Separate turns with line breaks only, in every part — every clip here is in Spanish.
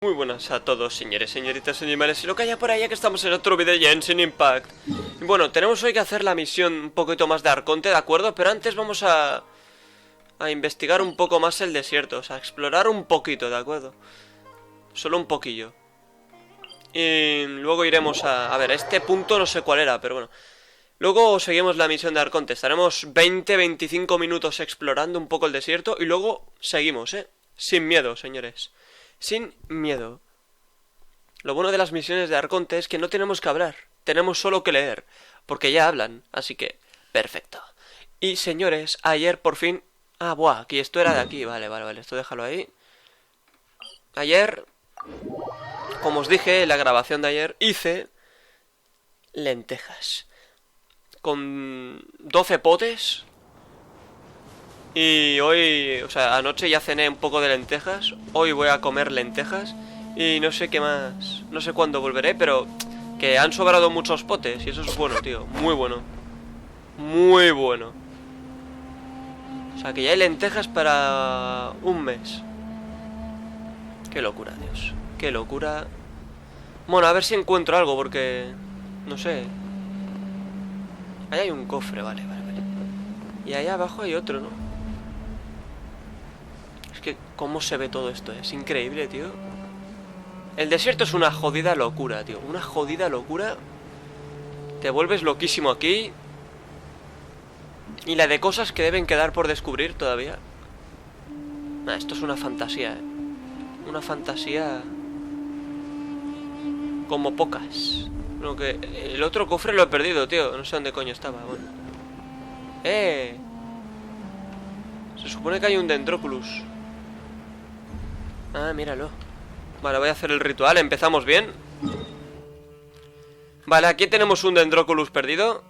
Muy buenas a todos, señores, señoritas, animales y lo que haya por allá, que estamos en otro vídeo de Genshin Impact. Y bueno, tenemos hoy que hacer la misión un poquito más de Arconte, ¿de acuerdo? Pero antes vamos a investigar un poco más el desierto, o sea, explorar un poquito, ¿de acuerdo? Solo un poquillo. Y luego iremos a ver, este punto no sé cuál era, pero bueno. Luego seguimos la misión de Arconte, estaremos 20-25 minutos explorando un poco el desierto y luego seguimos, sin miedo, señores. Sin miedo. Lo bueno de las misiones de Arconte es que no tenemos que hablar, tenemos solo que leer, porque ya hablan, así que perfecto. Y señores, ayer por fin... Ah, buah, aquí esto era de aquí, vale, esto déjalo ahí. Ayer, como os dije en la grabación de ayer, hice lentejas con 12 potes. Y hoy, o sea, anoche ya cené un poco de lentejas. Hoy voy a comer lentejas. Y no sé qué más, no sé cuándo volveré, pero que han sobrado muchos potes. Y eso es bueno, tío, muy bueno. Muy bueno. O sea, que ya hay lentejas para un mes. Qué locura, Dios, qué locura. Bueno, a ver si encuentro algo, porque... no sé. Ahí hay un cofre, vale. Y allá abajo hay otro, ¿no? Es que cómo se ve todo esto, es increíble, tío. El desierto es una jodida locura, tío. Una jodida locura. Te vuelves loquísimo aquí. Y la de cosas que deben quedar por descubrir todavía. Nah, esto es una fantasía, una fantasía como pocas. Lo que el otro cofre lo he perdido, tío. No sé dónde coño estaba, bueno. Se supone que hay un Dendroculus. Ah, míralo. Vale, voy a hacer el ritual, empezamos bien. Vale, aquí tenemos un Dendroculus perdido.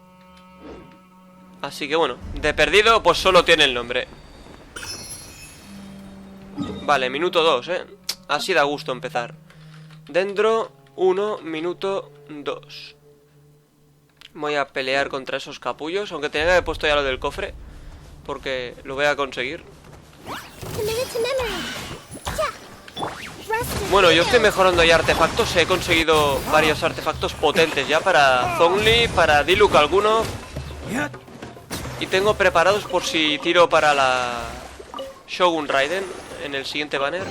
Así que bueno, de perdido pues solo tiene el nombre. Vale, minuto 2, así da gusto empezar. Dendro 1, minuto 2. Voy a pelear contra esos capullos, aunque tenía que haber puesto ya lo del cofre, porque lo voy a conseguir. Bueno, yo estoy mejorando ya artefactos. He conseguido varios artefactos potentes ya para Zhongli, para Diluc alguno. Y tengo preparados por si tiro para la Shogun Raiden en el siguiente banner.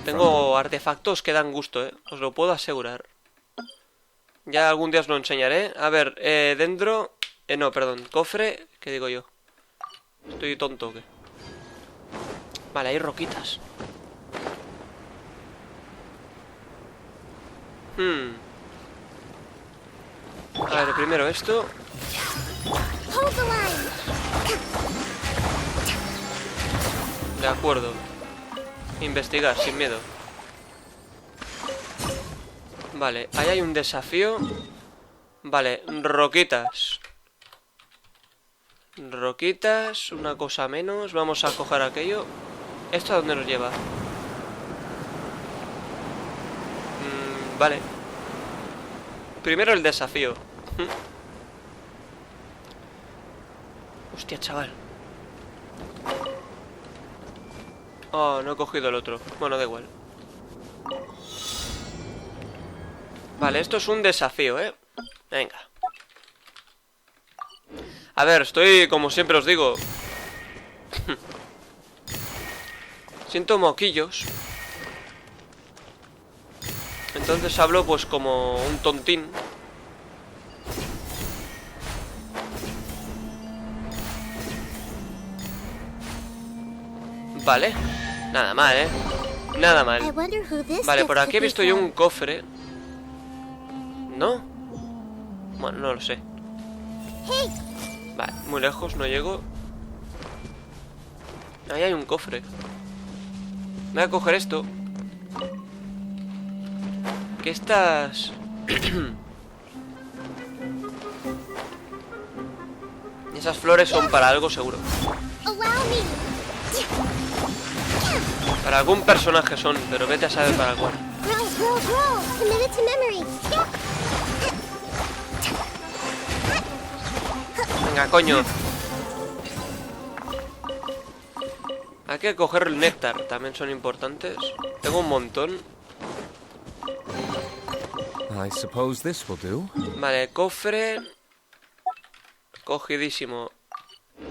Tengo artefactos que dan gusto, os lo puedo asegurar. Ya algún día os lo enseñaré. A ver, dentro... no, perdón, cofre, ¿qué digo yo? ¿Estoy tonto o qué? Vale, hay roquitas. A ver, primero esto. De acuerdo. Investigar, sin miedo. Vale, ahí hay un desafío. Vale, roquitas. Roquitas, una cosa menos. Vamos a coger aquello. ¿Esto a dónde nos lleva? Vale. Primero el desafío. Hostia, chaval. Oh, no he cogido el otro. Bueno, da igual. Vale, esto es un desafío, Venga. A ver, estoy, como siempre os digo, siento moquillos. Entonces hablo pues como un tontín. Vale, nada mal, nada mal. Vale, por aquí he visto yo un cofre. ¿No? Bueno, no lo sé. Vale, muy lejos, no llego. Ahí hay un cofre. Voy a coger esto. Que estas... esas flores son para algo seguro. Para algún personaje son, pero vete a saber para cuál. Venga, coño. Hay que coger el néctar, también son importantes. Tengo un montón.
I suppose this will do.
Vale, cofre. Cogidísimo.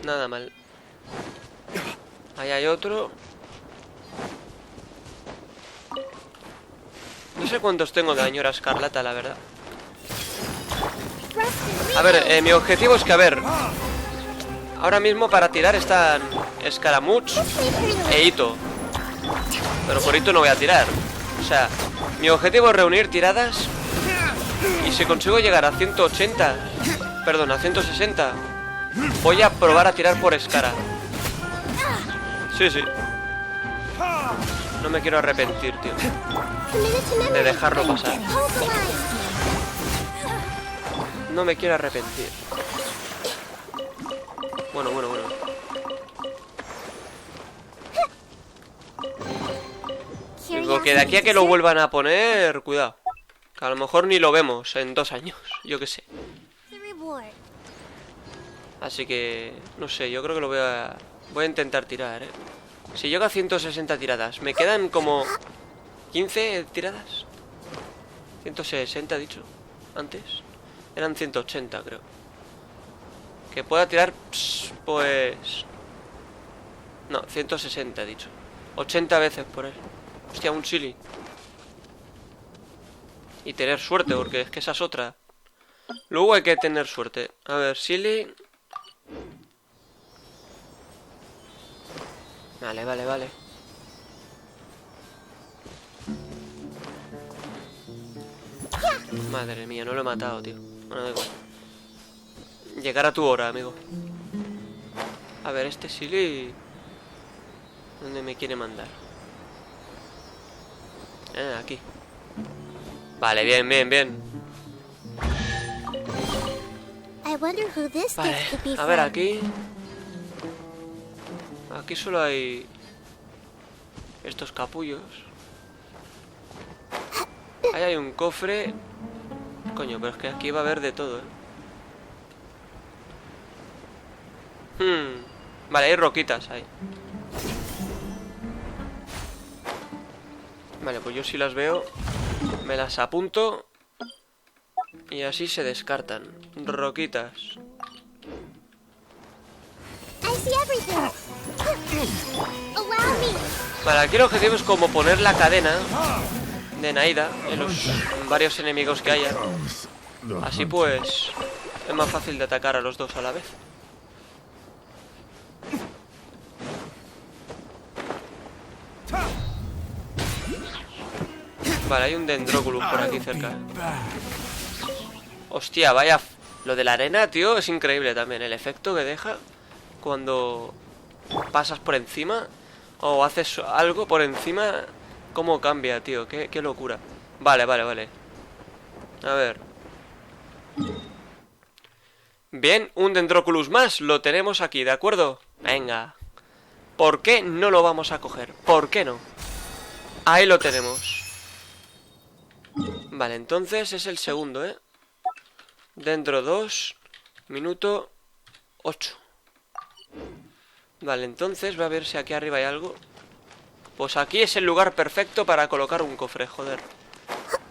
Nada mal. Ahí hay otro. No sé cuántos tengo de añora escarlata, la verdad. A ver, mi objetivo es que, a ver, ahora mismo para tirar están Escaramuch e Ito. Pero por Ito no voy a tirar. O sea, mi objetivo es reunir tiradas. Y si consigo llegar a 180, perdón, a 160, voy a probar a tirar por Escara. Sí, sí. No me quiero arrepentir, tío, de dejarlo pasar. No me quiero arrepentir. Bueno. Digo que de aquí a que lo vuelvan a poner, cuidado. Que a lo mejor ni lo vemos en 2 años, yo qué sé. Así que, no sé, yo creo que lo voy a intentar tirar, ¿eh? Si llego a 160 tiradas, me quedan como 15 tiradas. 160 he dicho antes. Eran 180, creo. Que pueda tirar, pues... No, 160 he dicho. 80 veces por él. Hostia, un silly. Y tener suerte, porque es que esa es otra. Luego hay que tener suerte. A ver, silly. Vale. Madre mía, no lo he matado, tío. Bueno, da igual. Llegar a tu hora, amigo. A ver, este silly... ¿Dónde me quiere mandar? Aquí. Vale, bien. Vale, a ver, aquí... Aquí solo hay... estos capullos. Ahí hay un cofre. Coño, pero es que aquí va a haber de todo, Vale, hay roquitas ahí. Vale, pues yo si las veo me las apunto. Y así se descartan. Roquitas. Vale, aquí el objetivo es como poner la cadena de Naida en los varios enemigos que haya. Así pues es más fácil de atacar a los dos a la vez. Vale, hay un Dendroculus por aquí cerca. Hostia, vaya... Lo de la arena, tío, es increíble también. El efecto que deja cuando pasas por encima o haces algo por encima. Cómo cambia, tío, qué locura. Vale. A ver. Bien, un Dendroculus más. Lo tenemos aquí, ¿de acuerdo? Venga. ¿Por qué no lo vamos a coger? ¿Por qué no? Ahí lo tenemos. Vale, entonces es el segundo, Dentro 2, minuto 8. Vale, entonces voy a ver si aquí arriba hay algo. Pues aquí es el lugar perfecto para colocar un cofre, joder.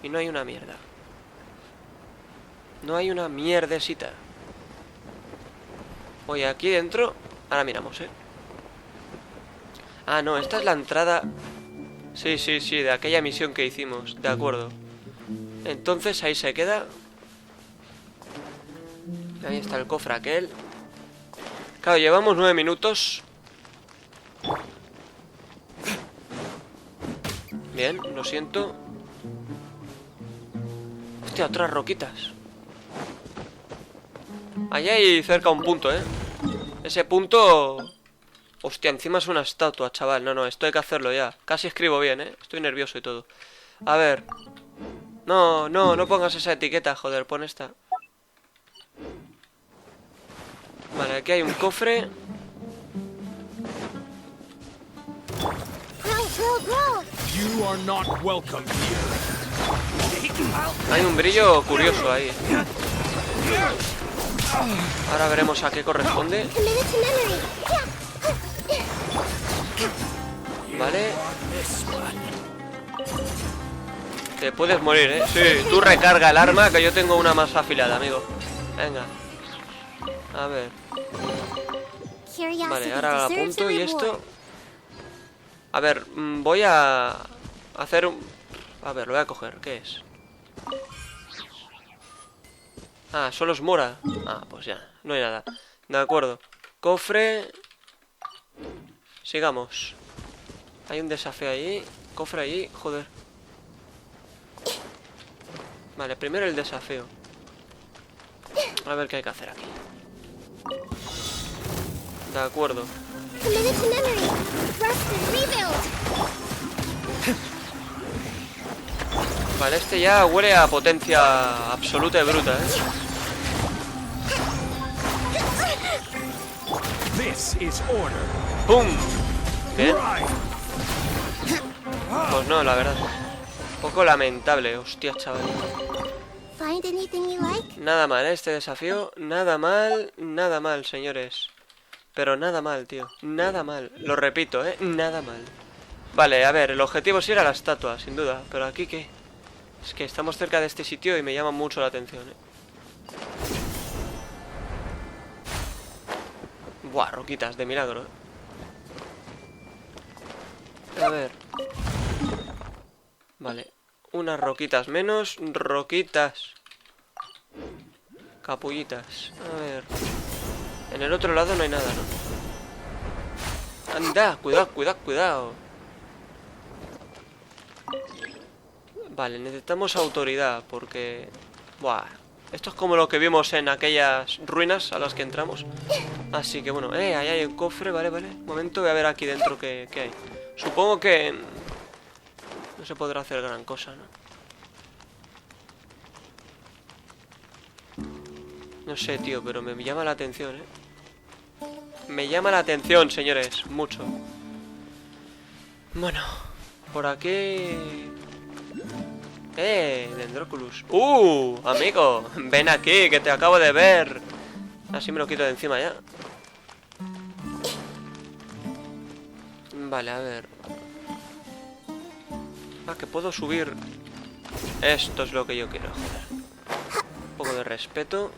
Y no hay una mierda. No hay una mierdecita. Oye, aquí dentro... Ahora miramos, Ah, no, esta es la entrada... Sí, de aquella misión que hicimos. De acuerdo. Entonces ahí se queda. Ahí está el cofre aquel. Claro, llevamos 9 minutos. Bien, lo siento. Hostia, otras roquitas. Ahí hay cerca un punto, Ese punto... Hostia, encima es una estatua, chaval. No, esto hay que hacerlo ya. Casi escribo bien, Estoy nervioso y todo. A ver. No pongas esa etiqueta, joder, pon esta. Vale, aquí hay un cofre. Hay un brillo curioso ahí. Ahora veremos a qué corresponde. Vale. Te puedes morir, ¿eh? Sí, tú recarga el arma, que yo tengo una más afilada, amigo. Venga. A ver. Vale, ahora la apunto y esto... A ver, voy a hacer un... A ver, lo voy a coger. ¿Qué es? Ah, solo es mora. Ah, pues ya, no hay nada. De acuerdo. Cofre. Sigamos. Hay un desafío ahí. Cofre ahí, joder. Vale, primero el desafío. A ver qué hay que hacer aquí. De acuerdo. Vale, este ya huele a potencia absoluta y bruta, ¿eh? ¡Pum! Bien. Pues no, la verdad. Un poco lamentable, hostia, chaval. Nada mal, ¿eh? Este desafío. Nada mal, señores. Pero nada mal, tío. Nada mal. Lo repito, ¿eh? Nada mal. Vale, a ver, el objetivo sí era la estatua, sin duda. Pero aquí, ¿qué? Es que estamos cerca de este sitio y me llama mucho la atención, ¿eh? Buah, roquitas, de milagro, ¿eh? A ver. Vale. Unas roquitas menos. Roquitas. Capullitas. A ver. En el otro lado no hay nada, ¿no? Anda, cuidado, cuidado, cuidado. Vale, necesitamos autoridad porque... Buah. Esto es como lo que vimos en aquellas ruinas a las que entramos. Así que bueno, ahí hay un cofre, vale, vale. Un momento, voy a ver aquí dentro qué hay. Supongo que... no se podrá hacer gran cosa, ¿no? No sé, tío, pero me llama la atención, ¿eh? Me llama la atención, señores, mucho. Bueno, por aquí... Dendroculus. Amigo, ven aquí, que te acabo de ver. Así me lo quito de encima ya. Vale, a ver. Ah, que puedo subir. Esto es lo que yo quiero, joder. Un poco de respeto.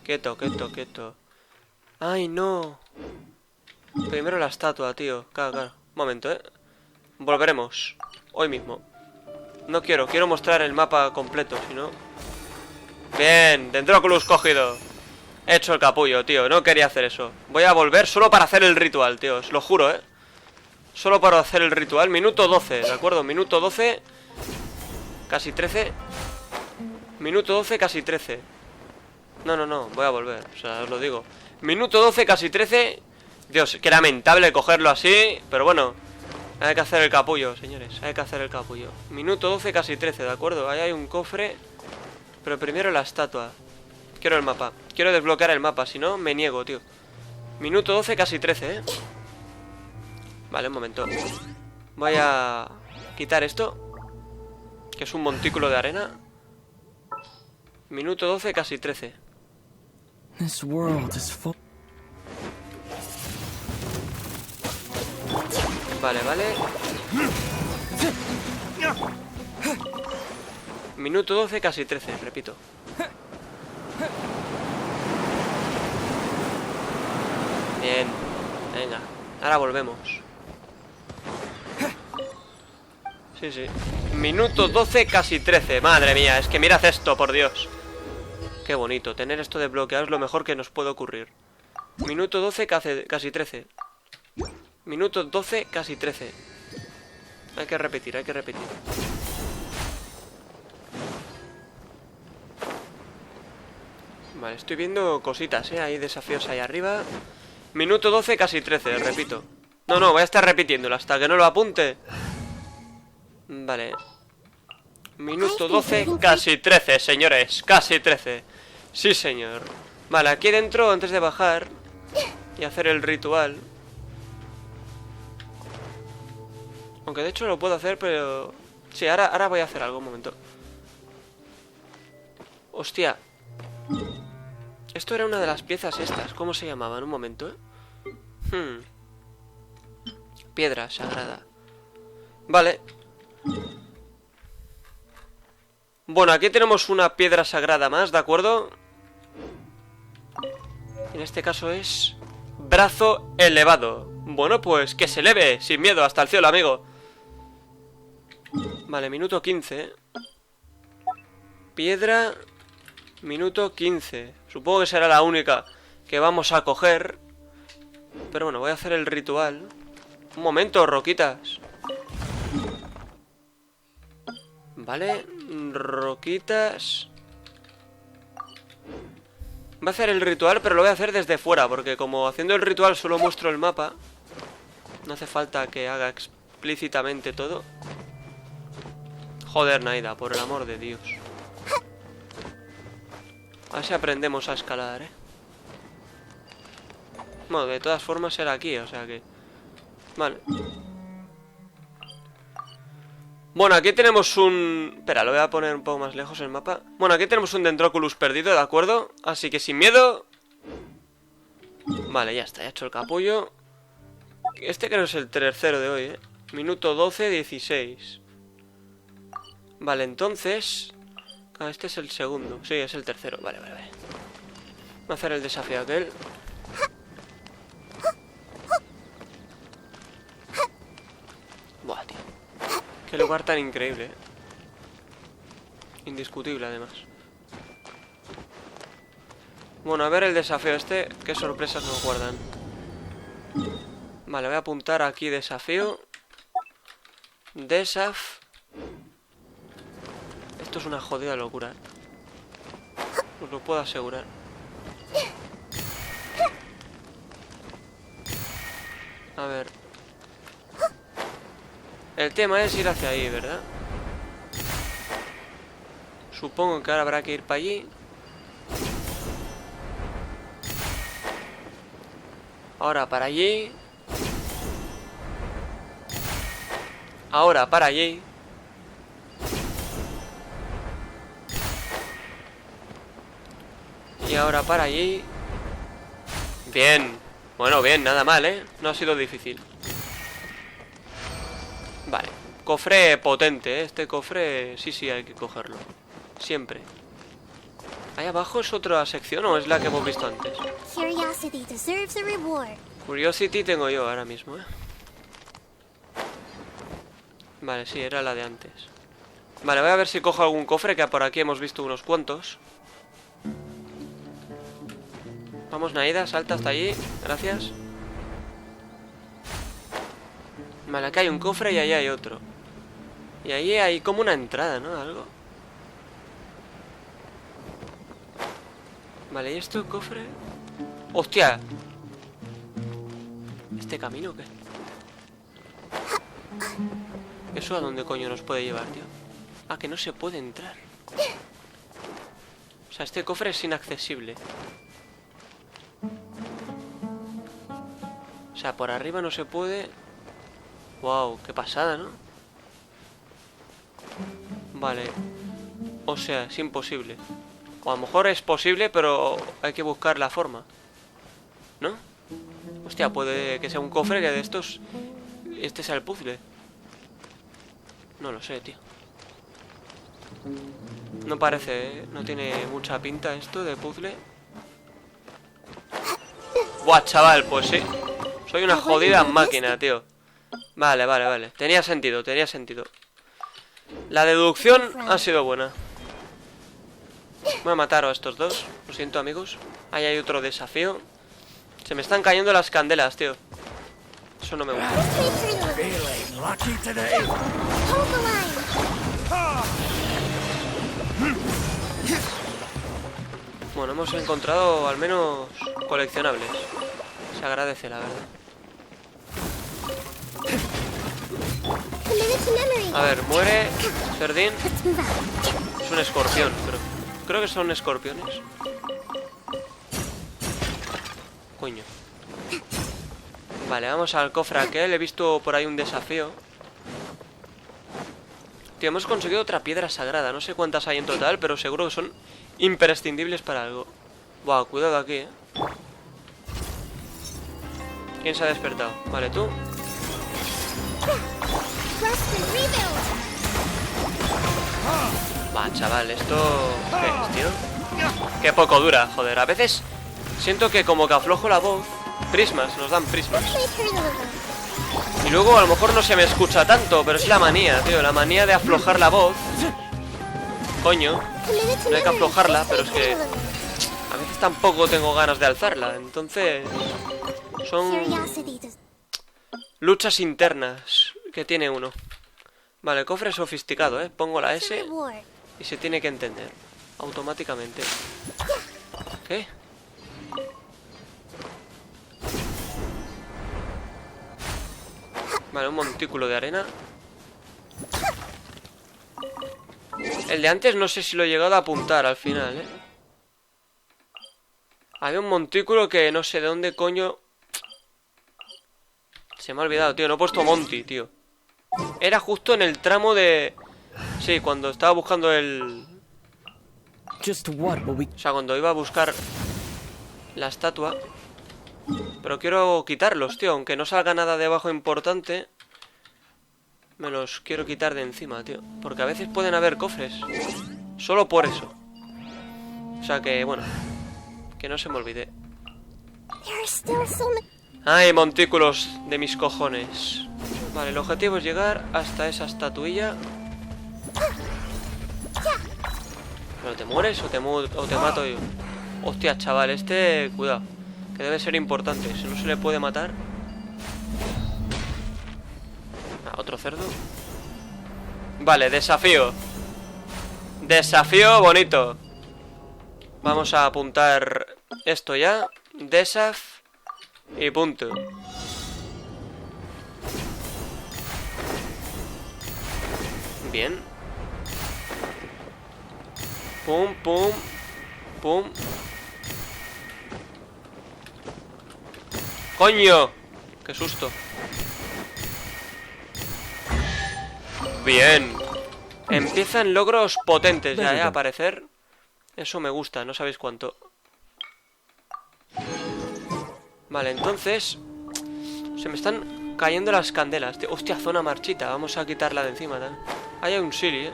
Quieto, quieto, quieto. ¡Ay, no! Primero la estatua, tío. Claro, claro. Un momento, ¿eh? Volveremos. Hoy mismo. No quiero mostrar el mapa completo, si no... Bien, Dendroculus cogido. He hecho el capullo, tío. No quería hacer eso. Voy a volver solo para hacer el ritual, tío. Os lo juro, ¿eh? Solo para hacer el ritual. Minuto 12, ¿de acuerdo? Minuto 12. Casi 13. Minuto 12, casi 13. No, voy a volver. O sea, os lo digo. Minuto 12, casi 13. Dios, qué lamentable cogerlo así. Pero bueno, hay que hacer el capullo, señores. Hay que hacer el capullo. Minuto 12, casi 13, ¿de acuerdo? Ahí hay un cofre. Pero primero la estatua. Quiero el mapa. Quiero desbloquear el mapa, si no, me niego, tío. Minuto 12, casi 13, ¿eh? Vale, un momento. Voy a quitar esto, que es un montículo de arena. Minuto 12, casi 13. Vale, vale. Minuto 12, casi 13, repito. Bien, venga. Ahora volvemos. Sí, sí. Minuto 12, casi 13. Madre mía, es que mirad esto, por Dios. Qué bonito, tener esto desbloqueado es lo mejor que nos puede ocurrir. Minuto 12, casi 13. Minuto 12, casi 13. Hay que repetir, hay que repetir. Vale, estoy viendo cositas, hay desafíos ahí arriba. Minuto 12, casi 13, repito. No, voy a estar repitiéndolo hasta que no lo apunte. Vale. Minuto 12, casi 13, señores. Casi 13. Sí, señor. Vale, aquí dentro, antes de bajar y hacer el ritual. Aunque de hecho lo puedo hacer, pero... Sí, ahora voy a hacer algo, un momento. Hostia. Esto era una de las piezas estas. ¿Cómo se llamaban? Un momento, Piedra sagrada. Vale. Bueno, aquí tenemos una piedra sagrada más, ¿de acuerdo? En este caso es... brazo elevado. Bueno, pues que se eleve, sin miedo, hasta el cielo, amigo. Vale, minuto 15. Piedra... minuto 15. Supongo que será la única que vamos a coger. Pero bueno, voy a hacer el ritual. Un momento, roquitas. Vale, roquitas. Voy a hacer el ritual, pero lo voy a hacer desde fuera, porque como haciendo el ritual solo muestro el mapa, no hace falta que haga explícitamente todo. Joder, Naida, por el amor de Dios. A ver si aprendemos a escalar, Bueno, de todas formas era aquí, o sea que... Vale. Bueno, aquí tenemos un... Espera, lo voy a poner un poco más lejos el mapa. Bueno, aquí tenemos un Dendroculus perdido, ¿de acuerdo? Así que sin miedo... Vale, ya está, ya he hecho el capullo. Este creo que es el tercero de hoy, Minuto 12, 16. Vale, entonces... Ah, este es el segundo. Sí, es el tercero. Vale, vale, vale. Voy a hacer el desafío aquel. Buah, tío. Qué lugar tan increíble, Indiscutible, además. Bueno, a ver el desafío este. Qué sorpresas nos guardan. Vale, voy a apuntar aquí desafío. Esto es una jodida locura, os lo puedo asegurar. A ver. El tema es ir hacia ahí, ¿verdad? Supongo que ahora habrá que ir para allí. Ahora para allí. Ahora para allí. Y ahora para allí. Bien. Bueno, bien, nada mal, No ha sido difícil. Vale. Cofre potente, Este cofre sí hay que cogerlo. Siempre. ¿Ahí abajo es otra sección o es la que hemos visto antes? Curiosity tengo yo ahora mismo, Vale, sí, era la de antes. Vale, voy a ver si cojo algún cofre, que por aquí hemos visto unos cuantos. Vamos, Naida, salta hasta allí. Gracias. Vale, acá hay un cofre y ahí hay otro. Y ahí hay como una entrada, ¿no? Algo. Vale, ¿y esto cofre? ¡Hostia! ¿Este camino o qué? ¿Eso a dónde coño nos puede llevar, tío? Ah, que no se puede entrar. O sea, este cofre es inaccesible. O sea, por arriba no se puede. Wow, qué pasada, ¿no? Vale. O sea, es imposible. O a lo mejor es posible, pero hay que buscar la forma, ¿no? Hostia, puede que sea un cofre que de estos... Este sea el puzzle. No lo sé, tío. No parece, No tiene mucha pinta esto de puzzle. Buah, chaval, pues sí. Soy una jodida máquina, tío. Vale, vale, vale. Tenía sentido. La deducción ha sido buena. Voy a matar a estos dos. Lo siento, amigos. Ahí hay otro desafío. Se me están cayendo las candelas, tío. Eso no me gusta. Bueno, hemos encontrado al menos coleccionables. Se agradece, la verdad. A ver, muere Cerdín. Es un escorpión, creo que son escorpiones. Coño. Vale, vamos al cofre aquel. He visto por ahí un desafío. Tío, hemos conseguido otra piedra sagrada. No sé cuántas hay en total, pero seguro que son imprescindibles para algo. Buah, cuidado aquí, ¿Quién se ha despertado? Vale, tú. chaval, esto... ¿Qué es, tío? Qué poco dura, joder. A veces siento que como que aflojo la voz. Prismas, nos dan prismas. Y luego a lo mejor no se me escucha tanto, pero es la manía, tío. La manía de aflojar la voz. Coño, no hay que aflojarla, pero es que a veces tampoco tengo ganas de alzarla. Entonces son luchas internas que tiene uno. Vale, cofre sofisticado, pongo la S y se tiene que entender automáticamente. ¿Qué? Vale, un montículo de arena. El de antes no sé si lo he llegado a apuntar al final, Había un montículo que no sé de dónde coño... Se me ha olvidado, tío. No he puesto Monty, tío. Era justo en el tramo de... Sí, cuando estaba buscando el... O sea, cuando iba a buscar la estatua. Pero quiero quitarlos, tío. Aunque no salga nada debajo importante, me los quiero quitar de encima, tío. Porque a veces pueden haber cofres. Solo por eso. O sea que, bueno, que no se me olvide. ¡Ay, montículos de mis cojones! Vale, el objetivo es llegar hasta esa estatuilla. ¿Pero te mueres o te mato yo? Hostia, chaval, este... Cuidado, que debe ser importante. Si no se le puede matar... Otro cerdo. Vale, desafío. Desafío bonito. Vamos a apuntar esto ya. Desaf y punto. Bien. Pum, pum, pum. ¡Coño! ¡Qué susto! Bien. Empiezan logros potentes ya, a aparecer. Eso me gusta, no sabéis cuánto. Vale, entonces se me están cayendo las candelas, tío. Hostia, zona marchita. Vamos a quitarla de encima, ¿no? Ahí hay un Siri,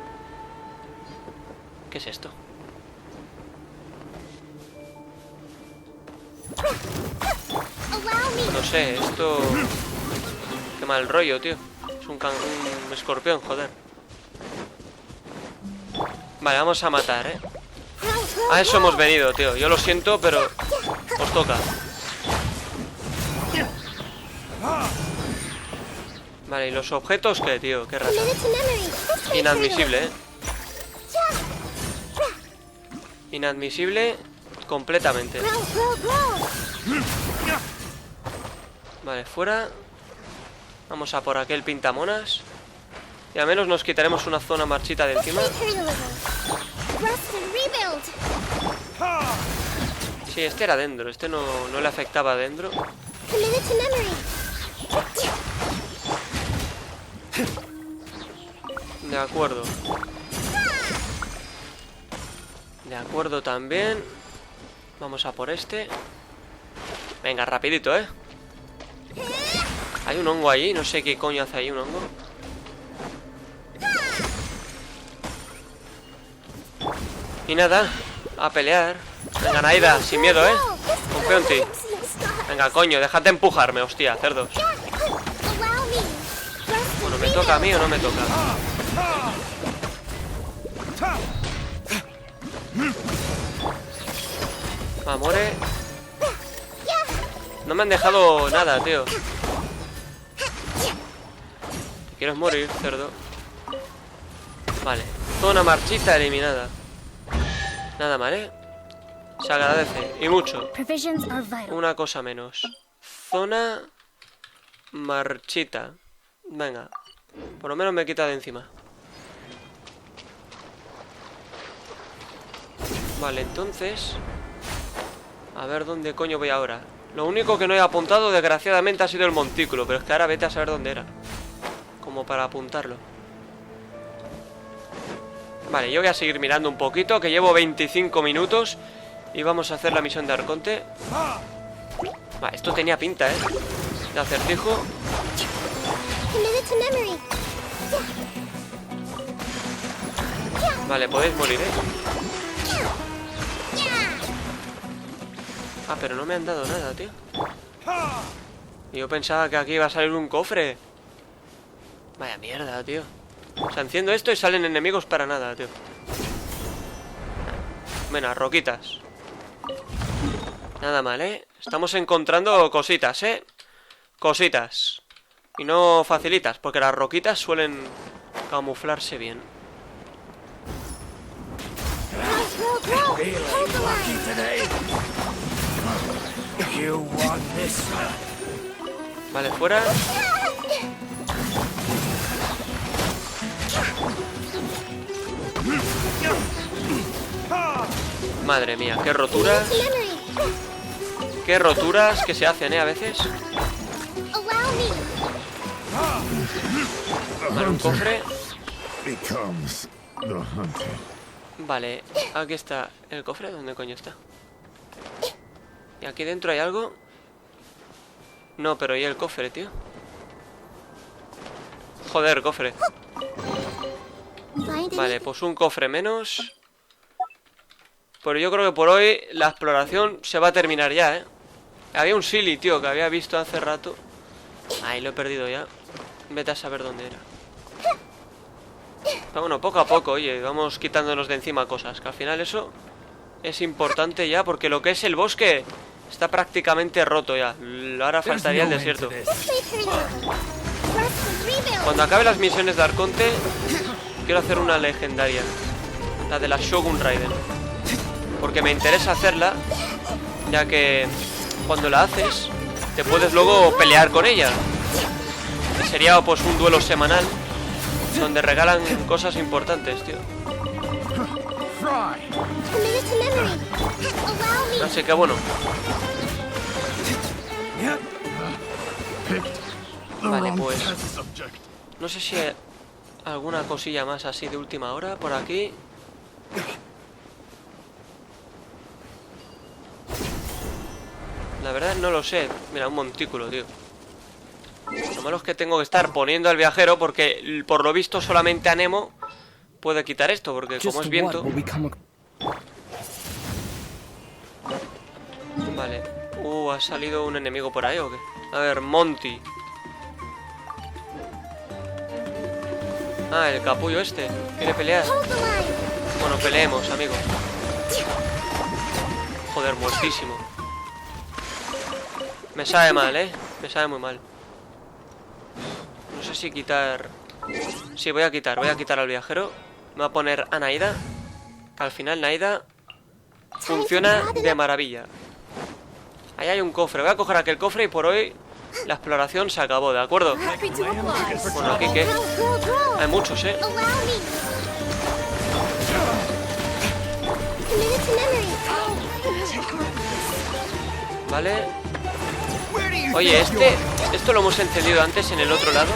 ¿Qué es esto? No sé, esto... Qué mal rollo, tío. Es un escorpión, joder. Vale, vamos a matar, A eso hemos venido, tío. Yo lo siento, pero os toca. Vale, ¿y los objetos qué, tío? Qué raro. Inadmisible, Inadmisible completamente. Vale, fuera. Vamos a por aquel pintamonas. Y al menos nos quitaremos una zona marchita de encima. Sí, este era dentro. Este no le afectaba dentro. De acuerdo. De acuerdo también. Vamos a por este. Venga, rapidito, Hay un hongo ahí, no sé qué coño hace ahí un hongo. Y nada, a pelear. Venga, Naida, sin miedo, confío en ti. Venga, coño, déjate empujarme, hostia, cerdos. Bueno, ¿me toca a mí o no me toca? Amore. No me han dejado nada, tío. ¿Te quieres morir, cerdo? Vale, zona marchita eliminada. Nada mal, Se agradece, y mucho. Una cosa menos. Zona marchita. Venga, por lo menos me quita de encima. Vale, entonces a ver dónde coño voy ahora. Lo único que no he apuntado, desgraciadamente, ha sido el montículo. Pero es que ahora vete a saber dónde era, como para apuntarlo. Vale, yo voy a seguir mirando un poquito, que llevo 25 minutos. Y vamos a hacer la misión de Arconte. Vale, esto tenía pinta, de acertijo. Vale, podéis morir, ¿eh? Ah, pero no me han dado nada, tío. Yo pensaba que aquí iba a salir un cofre. Vaya mierda, tío. O sea, enciendo esto y salen enemigos para nada, tío. Bueno, roquitas. Nada mal, ¿eh? Estamos encontrando cositas, ¿eh? Cositas. Y no facilitas, porque las roquitas suelen camuflarse bien. Vale, fuera. Madre mía, qué roturas. Qué roturas que se hacen, a veces. Vale, un cofre. Vale, aquí está el cofre. ¿Dónde coño está? ¿Y aquí dentro hay algo? No, pero ¿y el cofre, tío? Joder, cofre. Vale, pues un cofre menos. Pero yo creo que por hoy la exploración se va a terminar ya, ¿eh? Había un silly, tío, que había visto hace rato. Ay, lo he perdido ya. Vete a saber dónde era. Pero bueno, poco a poco, oye, vamos quitándonos de encima cosas. Que al final eso es importante ya, porque lo que es el bosque está prácticamente roto ya. Ahora faltaría el desierto. Cuando acabe las misiones de Arconte, quiero hacer una legendaria. La de la Shogun Raiden. Porque me interesa hacerla, ya que cuando la haces, te puedes luego pelear con ella. Y sería pues un duelo semanal, donde regalan cosas importantes, tío. Así que bueno. Vale, pues no sé si hay alguna cosilla más así de última hora por aquí. La verdad no lo sé. Mira, un montículo, tío. Lo malo es que tengo que estar poniendo al viajero, porque por lo visto solamente a Nemo puede quitar esto, porque como es viento. Vale. ¿Ha salido un enemigo por ahí o qué? A ver, Monty. Ah, el capullo este. ¿Quiere pelear? Bueno, peleemos, amigo. Joder, muertísimo. Me sabe mal, me sabe muy mal. No sé si quitar... Sí, voy a quitar al viajero. Me voy a poner a Naida, que al final Naida funciona de maravilla. Ahí hay un cofre, voy a coger aquel cofre y por hoy la exploración se acabó, ¿de acuerdo? Bueno, ¿aquí qué? Hay muchos, Vale. Oye, esto lo hemos encendido antes en el otro lado.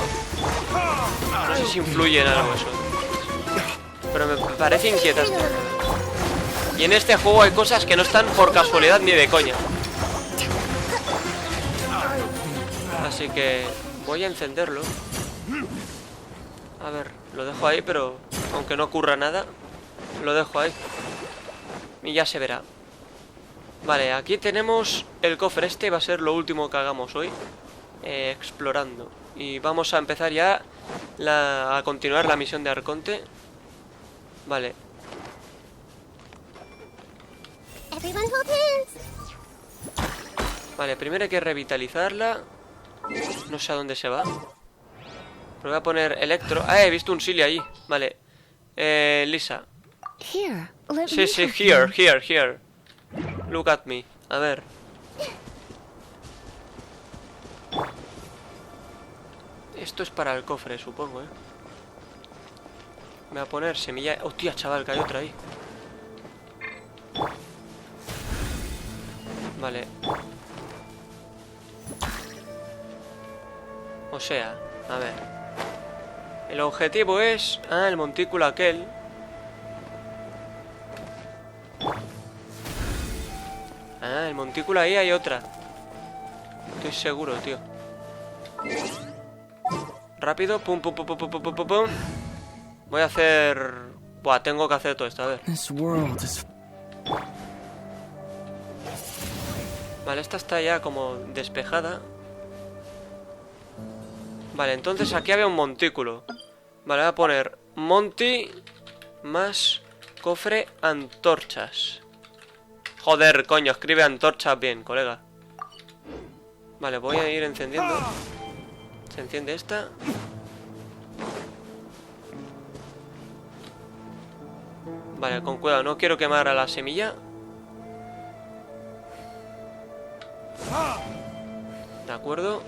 No sé si influye en algo eso, pero me parece inquietante. Y en este juego hay cosas que no están por casualidad ni de coña. Así que voy a encenderlo. A ver, lo dejo ahí, pero aunque no ocurra nada, lo dejo ahí y ya se verá. Vale, aquí tenemos el cofre. Este va a ser lo último que hagamos hoy, explorando. Y vamos a empezar ya a continuar la misión de Arconte. Vale. Vale, primero hay que revitalizarla. No sé a dónde se va. Pero voy a poner electro. Ah, he visto un silly ahí. Vale. Lisa. Sí, sí, here. Look at me. A ver. Esto es para el cofre, supongo, Me voy a poner semilla... Hostia, chaval, que hay otra ahí. Vale. O sea, a ver. El objetivo es... Ah, el montículo aquel. Ah, el montículo ahí hay otra. Estoy seguro, tío. Rápido, pum. Voy a hacer Buah, tengo que hacer todo esto, a ver. Vale, esta está ya como despejada. Vale, entonces aquí había un montículo. Vale, voy a poner monty más cofre antorchas. Joder, coño, escribe antorchas bien, colega. Vale, voy a ir encendiendo. Se enciende esta. Vale, con cuidado, no quiero quemar a la semilla. De acuerdo.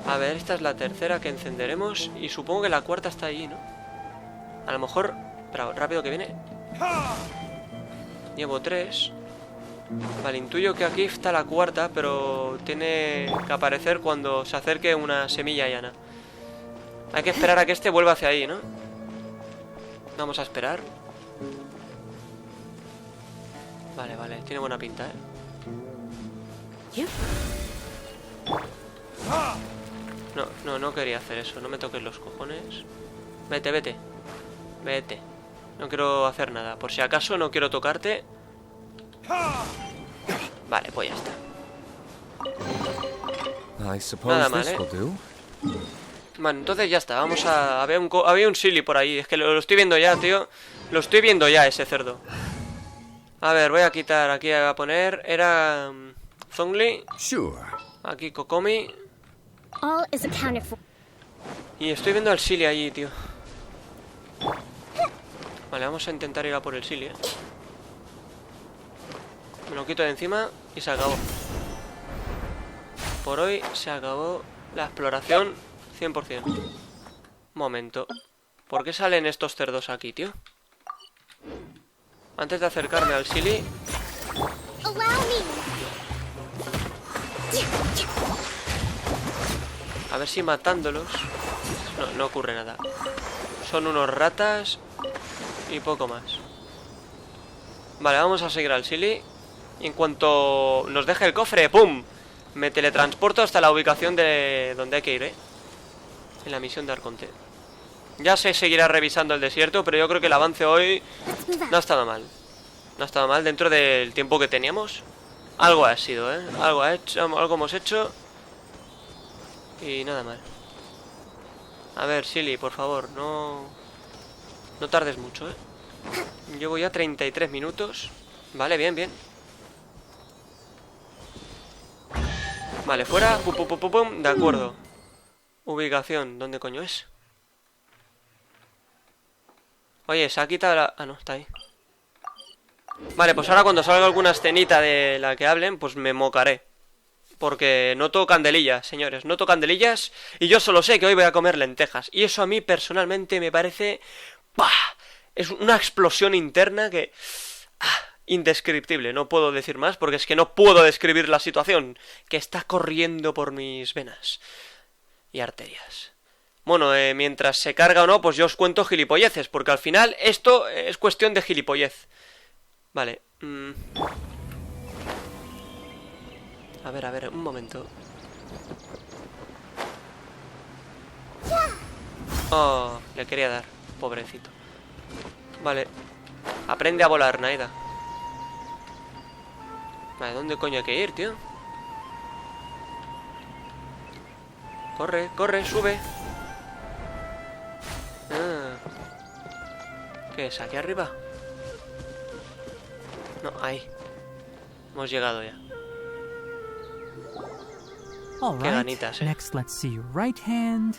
A ver, esta es la tercera que encenderemos. Y supongo que la cuarta está allí, ¿no? A lo mejor... Espera, rápido que viene. Llevo 3. Vale, intuyo que aquí está la cuarta, pero tiene que aparecer cuando se acerque una semilla llana. Hay que esperar a que este vuelva hacia ahí, ¿no? Vamos a esperar. Vale, vale, tiene buena pinta, ¿eh? No quería hacer eso. No me toques los cojones. Vete, vete. Vete. No quiero hacer nada. Por si acaso no quiero tocarte. Vale, pues ya está. Nada mal, ¿eh? Bueno, entonces ya está. Vamos a... Había un silly por ahí. Es que lo estoy viendo ya, tío. Lo estoy viendo ya, ese cerdo. A ver, voy a quitar. Aquí voy a poner... Era... Zhongli. Aquí Kokomi. Y estoy viendo al silly allí, tío. Vale, vamos a intentar ir a por el silly, ¿eh? Me lo quito de encima y se acabó. Por hoy se acabó la exploración 100%. Momento. ¿Por qué salen estos cerdos aquí, tío? Antes de acercarme al silly... A ver si matándolos... No ocurre nada. Son unos ratas y poco más. Vale, vamos a seguir al silly. Y en cuanto nos deje el cofre, ¡pum! Me teletransporto hasta la ubicación de donde hay que ir, ¿eh? En la misión de Arconte. Ya se seguirá revisando el desierto, pero yo creo que el avance hoy no ha estado mal. No ha estado mal dentro del tiempo que teníamos. Algo ha sido, ¿eh? Algo hemos hecho. Y nada mal. A ver, Silly, por favor, no tardes mucho, ¿eh? Llevo ya 33 minutos. Vale, bien, bien. Vale, fuera. Pum, pum, pum, pum, pum. De acuerdo. Ubicación, ¿dónde coño es? Oye, se ha quitado la... Ah, no, está ahí. Vale, pues ahora cuando salga alguna escenita de la que hablen, pues me mocaré. Porque noto candelillas, señores. Noto candelillas y yo solo sé que hoy voy a comer lentejas. Y eso a mí personalmente me parece... ¡Pah! Es una explosión interna que... indescriptible, no puedo decir más porque es que no puedo describir la situación que está corriendo por mis venas y arterias. Bueno, mientras se carga o no, pues yo os cuento gilipolleces, porque al final esto es cuestión de gilipollez. Vale. A ver, un momento. Oh, le quería dar, pobrecito. Vale. Aprende a volar, Naida. Vale, ¿dónde coño hay que ir, tío? Corre, corre, sube. ¿Qué es? ¿Aquí arriba? No, ahí. Hemos llegado ya. Qué ganitas,
Next, let's see your right hand.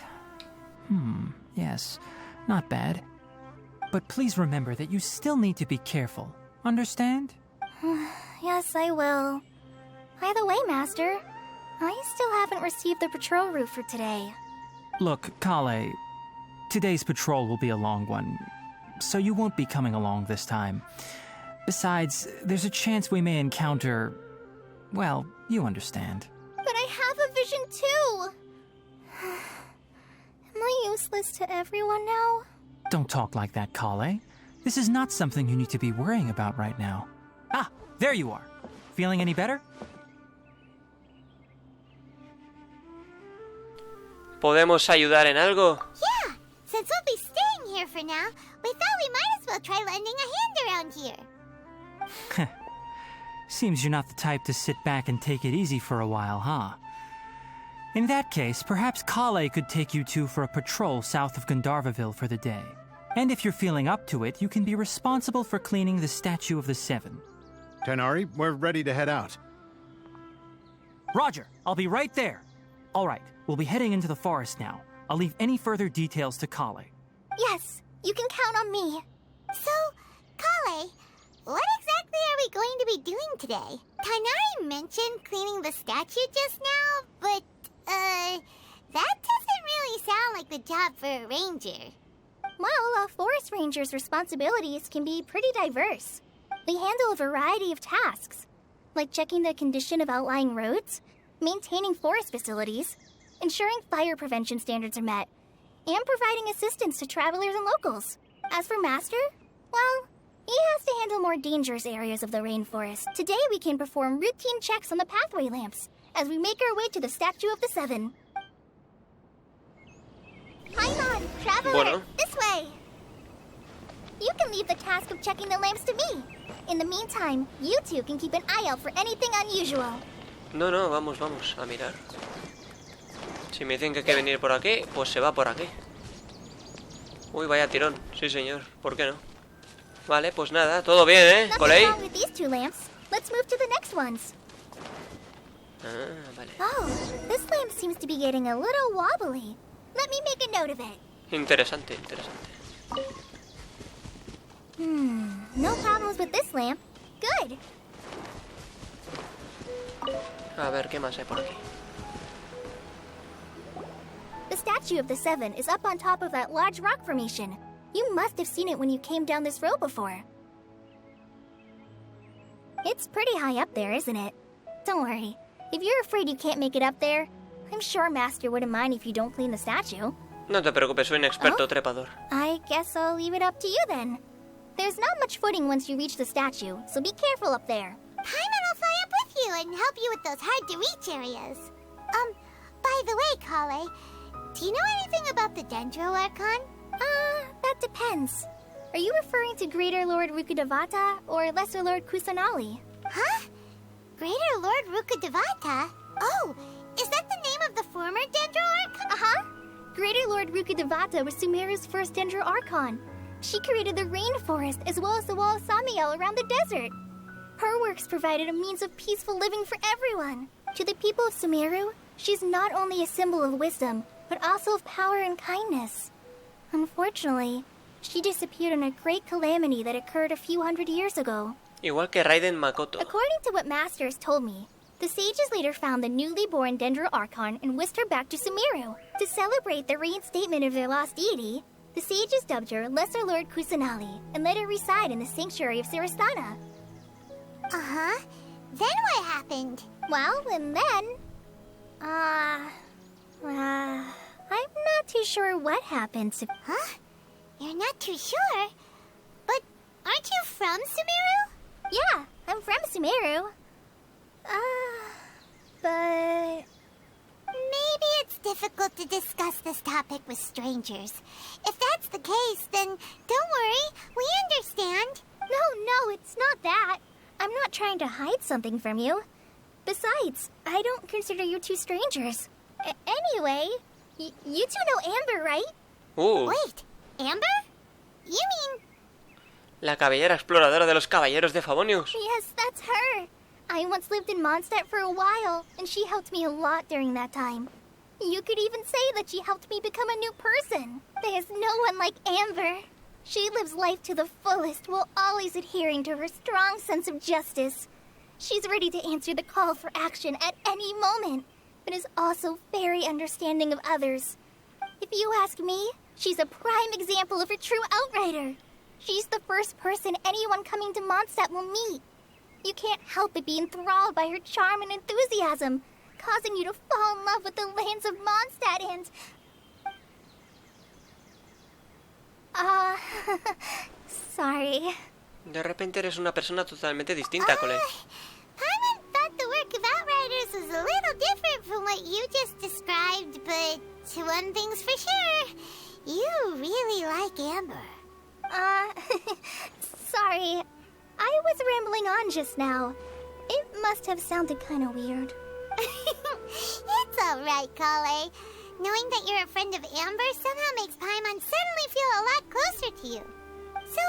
Yes, not bad. But please remember that you still need to be careful. Understand?
Yes, I will. By the way, Master, I still haven't received the patrol route for today.
Look, Collei, today's patrol will be a long one, so you won't be coming along this time. Besides, there's a chance we may encounter... well, you understand.
But I have a vision too! Am I useless to everyone now?
Don't talk like that, Collei. This is not something you need to be worrying about right now. Ah, there you are. Feeling any better?
¿Podemos ayudar en algo?
Yeah, since we'll be staying here
for now. We thought we might as well try lending a hand around here.
Seems you're not the type to sit back and take it easy for a while, huh? In that case, perhaps Collei could take you two for a patrol south of Gandharvaville for the day. And if you're feeling up to it, you can be responsible for cleaning the Statue of the Seven.
Tighnari, we're ready to head out.
Roger, I'll be right there. All right, we'll be heading into the forest now. I'll leave any further details to Collei.
Yes, you can count on me.
So, Collei, what exactly are we going to be doing today? Tighnari mentioned cleaning the statue just now, but, that doesn't really sound like the job for a ranger.
Well, a forest ranger's responsibilities can be pretty diverse. They handle a variety of tasks, like checking the condition of outlying roads, maintaining forest facilities, ensuring fire prevention standards are met, and providing assistance to travelers and locals. As for Master, well, he has to handle more dangerous areas of the rainforest. Today we can perform routine checks on the pathway lamps as we make our way to the Statue of the Seven. Paimon, traveler, this way! You can leave the task of checking the lamps to me. In the meantime, you two can keep an eye out for anything unusual.
No, vamos a mirar. Si me dicen que hay que venir por aquí, pues se va por aquí. Uy, vaya tirón. Sí, señor. ¿Por qué no? Vale, pues nada. Todo bien, ¿eh, Collei?
Nothing wrong with these two lamps. Let's move to the next ones.
Ah, vale.
Oh, this lamp seems to be getting a little wobbly. Let me make a note of it.
Interesante.
No problems with this lamp. Good.
A ver, ¿qué más hay por aquí?
The Statue of the Seven is up on top of that large rock formation. You must have seen it when you came down this road before. It's pretty high up there, isn't it? Don't worry. If you're afraid you can't make it up there, I'm sure Master wouldn't mind if you don't clean the statue.
No te preocupes, soy un experto trepador.
I guess I'll leave it up to you then. There's not much footing once you reach the statue, so be careful up there.
Paimon will fly up with you and help you with those hard-to-reach areas. By the way, Collei, do you know anything about the Dendro Archon?
That depends. Are you referring to Greater Lord Rukkhadevata or Lesser Lord Kusanali?
Huh? Greater Lord Rukkhadevata? Oh, is that the name of the former Dendro Archon?
Uh-huh. Greater Lord Rukkhadevata was Sumeru's first Dendro Archon. She created the rainforest as well as the wall of Samiel around the desert. Her works provided a means of peaceful living for everyone. To the people of Sumeru, she's not only a symbol of wisdom, but also of power and kindness. Unfortunately, she disappeared in a great calamity that occurred a few hundred years ago.
Igual que Raiden Makoto.
According to what Master has told me, the sages later found the newly born Dendro Archon and whisked her back to Sumeru. To celebrate the reinstatement of their lost deity, the sages dubbed her Lesser Lord Kusanali and let her reside in the sanctuary of Sirastana.
Uh-huh. Then what happened?
Well, and then... I'm not too sure what happened to...
Huh? You're not too sure? But aren't you from Sumeru?
Yeah, I'm from Sumeru. But...
Maybe it's difficult to discuss this topic with strangers. If that's the case, then don't worry. We understand.
No, it's not that. I'm not trying to hide something from you. Besides, I don't consider you two strangers. Anyway, you two know Amber, right?
Wait, Amber? You mean...
La cabellera exploradora de los caballeros de Favonius.
Yes, that's her. I once lived in Mondstadt for a while, and she helped me a lot during that time. You could even say that she helped me become a new person. There's no one like Amber. She lives life to the fullest while always adhering to her strong sense of justice. She's ready to answer the call for action at any moment, but is also very understanding of others. If you ask me, she's a prime example of a true outrider. She's the first person anyone coming to Mondstadt will meet. You can't help but be enthralled by her charm and enthusiasm, causing you to fall in love with the lands of Mondstadt and... Sorry.
De repente eres una persona totalmente distinta, Collei.
Paimon thought the work of Outriders was a little different from what you just described, but one thing's for sure. You really like Amber.
Sorry. I was rambling on just now. It must have sounded kind of weird.
It's alright, Collei. Knowing that you're a friend of Amber somehow makes Paimon suddenly feel a lot closer to you. So,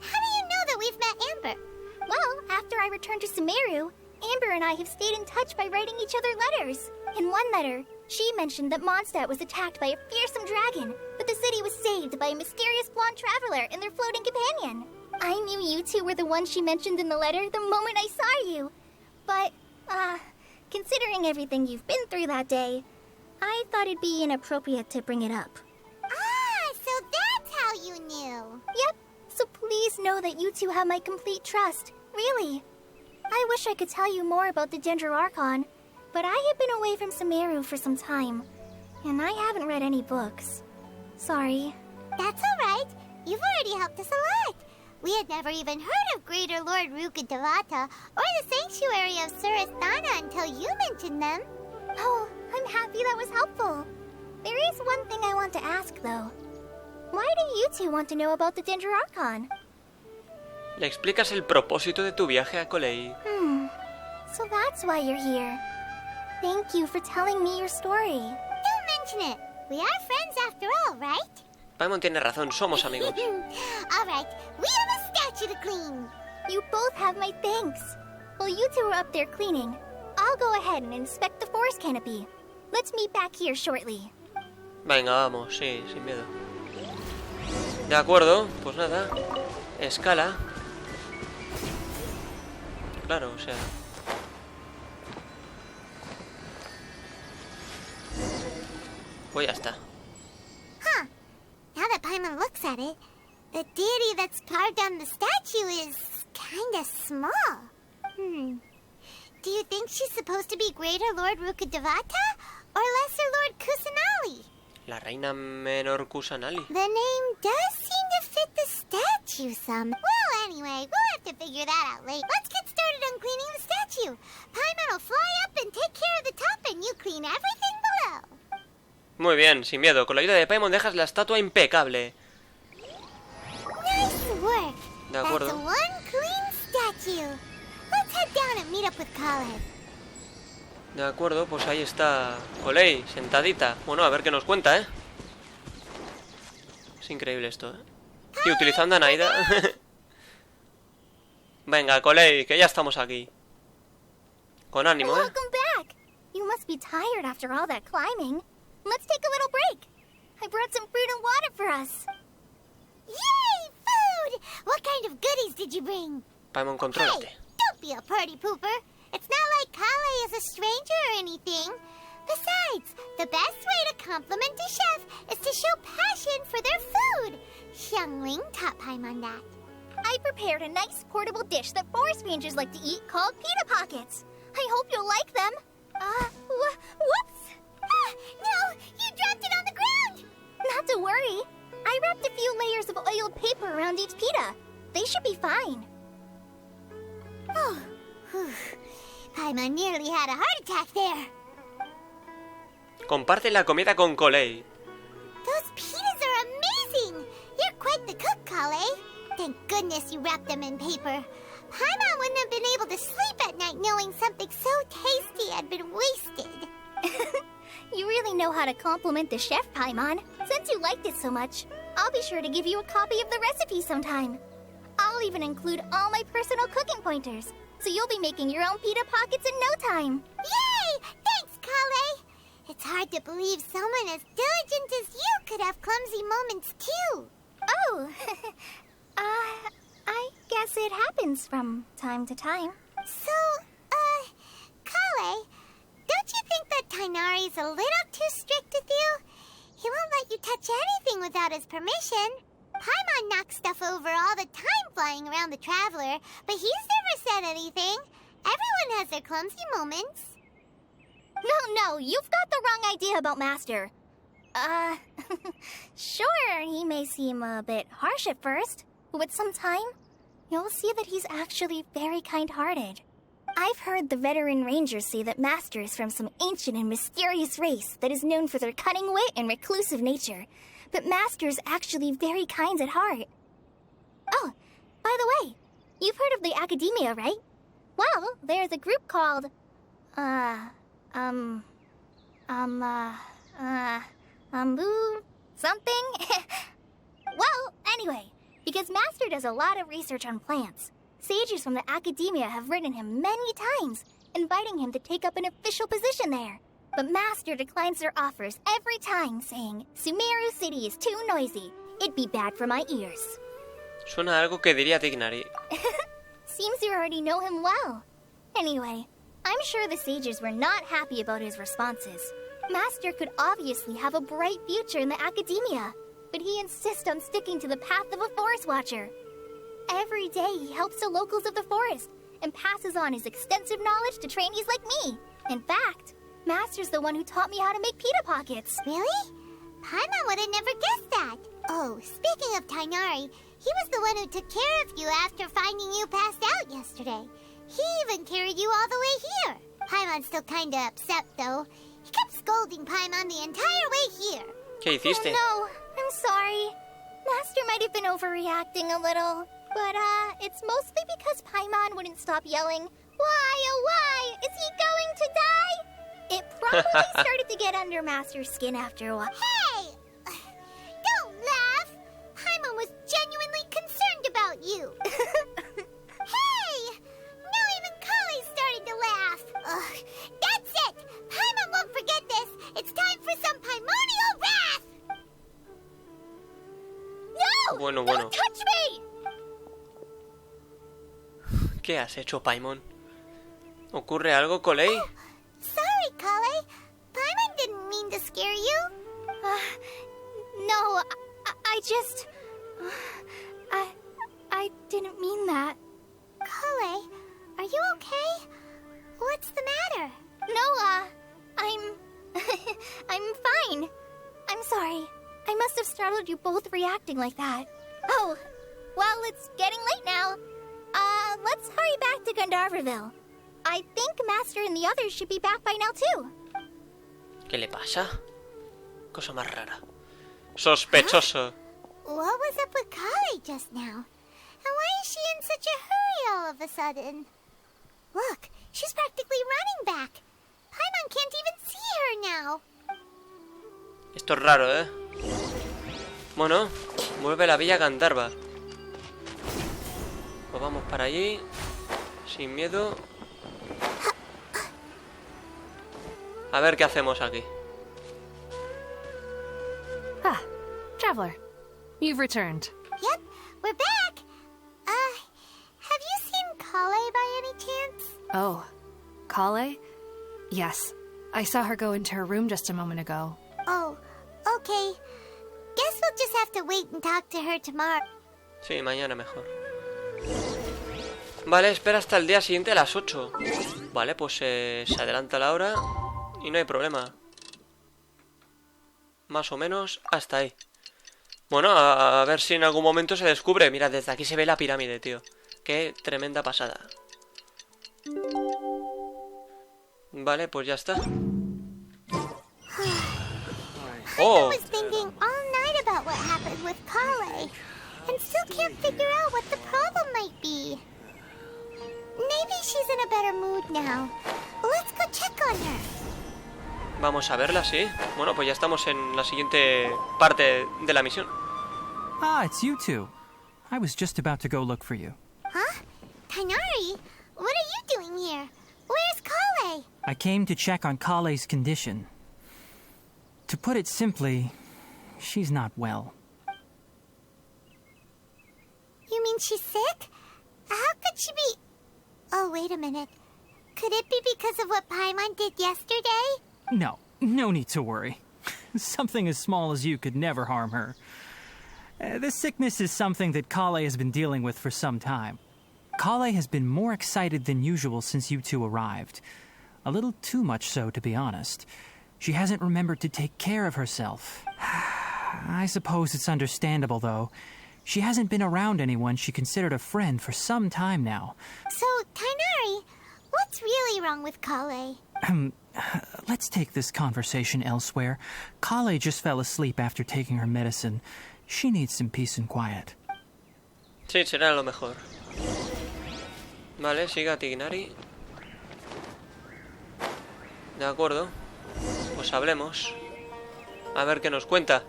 how do you know that we've met Amber?
Well, after I returned to Sumeru, Amber and I have stayed in touch by writing each other letters. In one letter, she mentioned that Mondstadt was attacked by a fearsome dragon, but the city was saved by a mysterious blonde traveler and their floating companion. I knew you two were the ones she mentioned in the letter the moment I saw you. But, considering everything you've been through that day, I thought it'd be inappropriate to bring it up.
Ah, so that's how you knew.
Yep, so please know that you two have my complete trust. Really. I wish I could tell you more about the Dendro Archon, but I have been away from Sumeru for some time, and I haven't read any books. Sorry.
That's alright. You've already helped us a lot. We had never even heard of Greater Lord Rukkhadevata or the Sanctuary of Surasthana until you mentioned them.
Oh, I'm happy that was helpful. There is one thing I want to ask, though. Why do you two want to know about the Dendro Archon?
Le explicas el propósito de tu viaje a Collei.
So that's why you're here. Thank you for telling me your story.
Don't mention it. We are friends after all, right?
Paimon tiene razón, somos amigos.
Alright, we have a statue to clean.
You both have my thanks. While you two are up there cleaning, I'll go ahead and inspect the forest canopy. Let's meet back here shortly.
Venga, vamos, sí, sin miedo. De acuerdo, pues nada. Escala. Claro, o sea... Pues ya está.
Huh. Now that Paimon looks at it, the deity that's carved on the statue is kinda small. Do you think she's supposed to be Greater Lord Rukkhadevata or Lesser Lord Kusanali?
La reina menor Kusanali.
The name does seem to fit the statue some. Well, anyway, we'll have to figure that out later. Let's get started on cleaning the statue. Paimon will fly up and take care of the top and you clean everything below.
Muy bien, sin miedo. Con la ayuda de Paimon dejas la estatua impecable.
Nice work.
De acuerdo.
That's one clean statue. Let's head down and meet up with Collei.
De acuerdo, pues ahí está Collei, sentadita. Bueno, a ver qué nos cuenta, ¿eh? Es increíble esto, ¿eh? Y utilizando a Naida. Venga, Collei, que ya estamos aquí. Con ánimo, ¿eh?
Welcome back. You must be tired after all that climbing. Let's take a little break. I brought some fruit and water for us.
Yay, food! What kind of goodies did you bring?
Paimon, contrólate.
Hey, don't be a party pooper. It's not like Collei is a stranger or anything. Besides, the best way to compliment a chef is to show passion for their food. Xiangling taught Paimon that.
I prepared a nice portable dish that forest rangers like to eat called pita pockets. I hope you'll like them. Whoops!
No, you dropped it on the ground!
Not to worry. I wrapped a few layers of oiled paper around each pita. They should be fine.
Oh, whew. Paimon nearly had a heart attack there.
Comparte la comida con Collei.
Those pitas are amazing! You're quite the cook, Collei. Thank goodness you wrapped them in paper. Paimon wouldn't have been able to sleep at night knowing something so tasty had been wasted.
You really know how to compliment the chef, Paimon. Since you liked it so much, I'll be sure to give you a copy of the recipe sometime. I'll even include all my personal cooking pointers, so you'll be making your own pita pockets in no time.
Yay! Thanks, Collei. It's hard to believe someone as diligent as you could have clumsy moments, too.
Oh, I guess it happens from time to time.
So, Collei, don't you think that Tighnari's a little too strict with you? He won't let you touch anything without his permission. Paimon knocks stuff over all the time flying around the Traveler, but he's never said anything. Everyone has their clumsy moments.
No, you've got the wrong idea about Master. Sure, he may seem a bit harsh at first, but with some time, you'll see that he's actually very kind-hearted. I've heard the veteran rangers say that Master is from some ancient and mysterious race that is known for their cunning wit and reclusive nature. but Master's actually very kind at heart. Oh, by the way, you've heard of the Academia, right? Well, there's a group called, something? Well, anyway, because Master does a lot of research on plants, sages from the Academia have written him many times, inviting him to take up an official position there. But Master declines their offers every time, saying, Sumeru City is too noisy. It'd be bad for my ears.
Suena a algo que diría Tignari.
Seems you already know him well. Anyway, I'm sure the sages were not happy about his responses. Master could obviously have a bright future in the Academia, but he insists on sticking to the path of a forest watcher. Every day he helps the locals of the forest and passes on his extensive knowledge to trainees like me. In fact, Master's the one who taught me how to make pita pockets.
Really? Paimon would have never guessed that. Oh, speaking of Tighnari, he was the one who took care of you after finding you passed out yesterday. He even carried you all the way here. Paimon's still kinda upset, though. He kept scolding Paimon the entire way here.
¿Qué hiciste?
Oh, no, I'm sorry. Master might have been overreacting a little. But, it's mostly because Paimon wouldn't stop yelling, Why, oh why, is he going to die? It probably started to get under Master's skin after a while.
Hey! Don't laugh! Paimon was genuinely concerned about you. Hey! Now even Collei started to laugh. Ugh, that's it! Paimon won't forget this. It's time for some Paimonial wrath!
No!
Bueno.
Don't touch me!
¿Qué has hecho, Paimon? ¿Ocurre algo, Collei?
Sorry, Collei. Paimon didn't mean to scare you.
No, I just... I didn't mean that.
Collei, are you okay? What's the matter?
No, I'm fine. I'm sorry. I must have startled you both reacting like that. Oh, well, it's getting late now. Let's hurry back to Gandharvaville. I think Master and the others should be back by now, too.
¿Qué le pasa? Cosa más rara. Sospechoso.
What was up with Collei just now? And why is she in such a hurry all of a sudden? Look, she's practically running back. Paimon can't even see her now.
Esto es raro, ¿eh? Bueno, vuelve la villa Gandharva. Pues vamos para allí, sin miedo. A ver qué hacemos aquí.
Ah, Traveler, you've returned.
Yep, we're back. Have you seen Collei by any chance?
Oh, Collei? Yes, I saw her go into her room just a moment ago.
Oh, okay. Guess we'll just have to wait and talk to her tomorrow.
Sí, mañana mejor. Vale, espera hasta el día siguiente a las 8. Vale, pues se adelanta la hora y no hay problema. Más o menos hasta ahí. Bueno, a ver si en algún momento se descubre. Mira, desde aquí se ve la pirámide, tío. Qué tremenda pasada. Vale, pues ya está.
I was thinking all night about what happened with Collei, and still can't figure out what the problem might be. Maybe she's in a better mood now. Let's go check on her.
Vamos a verla, sí. Bueno, pues ya estamos en la siguiente parte de la misión.
Ah, it's you two. I was just about to go look for you.
Huh? Tighnari, what are you doing here? Where's Collei?
I came to check on Collei's condition. To put it simply, she's not well.
You mean she's sick? How could she be... Oh, wait a minute. Could it be because of what Paimon did yesterday?
No need to worry. Something as small as you could never harm her. This sickness is something that Collei has been dealing with for some time. Collei has been more excited than usual since you two arrived. A little too much so, to be honest. She hasn't remembered to take care of herself. I suppose it's understandable, though. She hasn't been around anyone she considered a friend for some time now.
So, Tighnari, what's really wrong with Collei?
let's take this conversation elsewhere. Collei just fell asleep after taking her medicine. She needs some peace and quiet.
Sí, será lo mejor. Vale, siga Tignari. De acuerdo. Pues hablemos. A ver qué nos cuenta.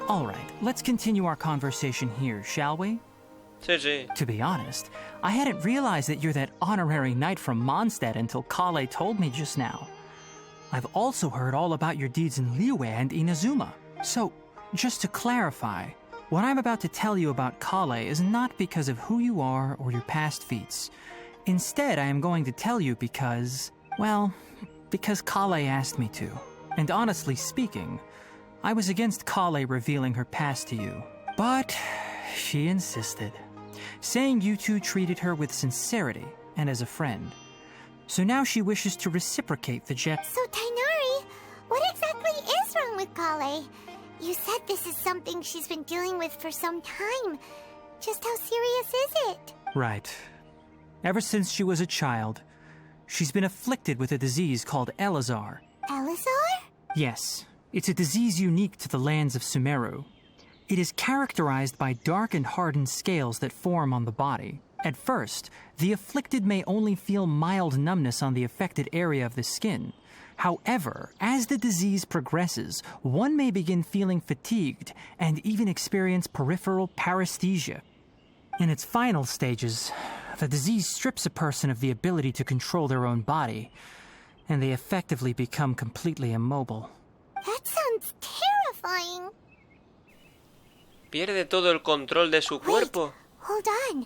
All right, let's continue our conversation here, shall we?
Sí, sí.
To be honest, I hadn't realized that you're that honorary knight from Mondstadt until Collei told me just now. I've also heard all about your deeds in Liyue and Inazuma. So, just to clarify, what I'm about to tell you about Collei is not because of who you are or your past feats. Instead, I am going to tell you because, well, because Collei asked me to. And honestly speaking, I was against Collei revealing her past to you. But she insisted, saying you two treated her with sincerity and as a friend. So now she wishes to reciprocate the jet.
So, Tighnari, what exactly is wrong with Collei? You said this is something she's been dealing with for some time. Just how serious is it?
Right. Ever since she was a child, she's been afflicted with a disease called eleazar.
Eleazar?
Yes, it's a disease unique to the lands of Sumeru. It is characterized by dark and hardened scales that form on the body. At first, the afflicted may only feel mild numbness on the affected area of the skin. However, as the disease progresses, one may begin feeling fatigued and even experience peripheral paresthesia. In its final stages, the disease strips a person of the ability to control their own body, and they effectively become completely immobile.
That sounds terrifying.
Pierde todo el control de su cuerpo.
Wait, hold on.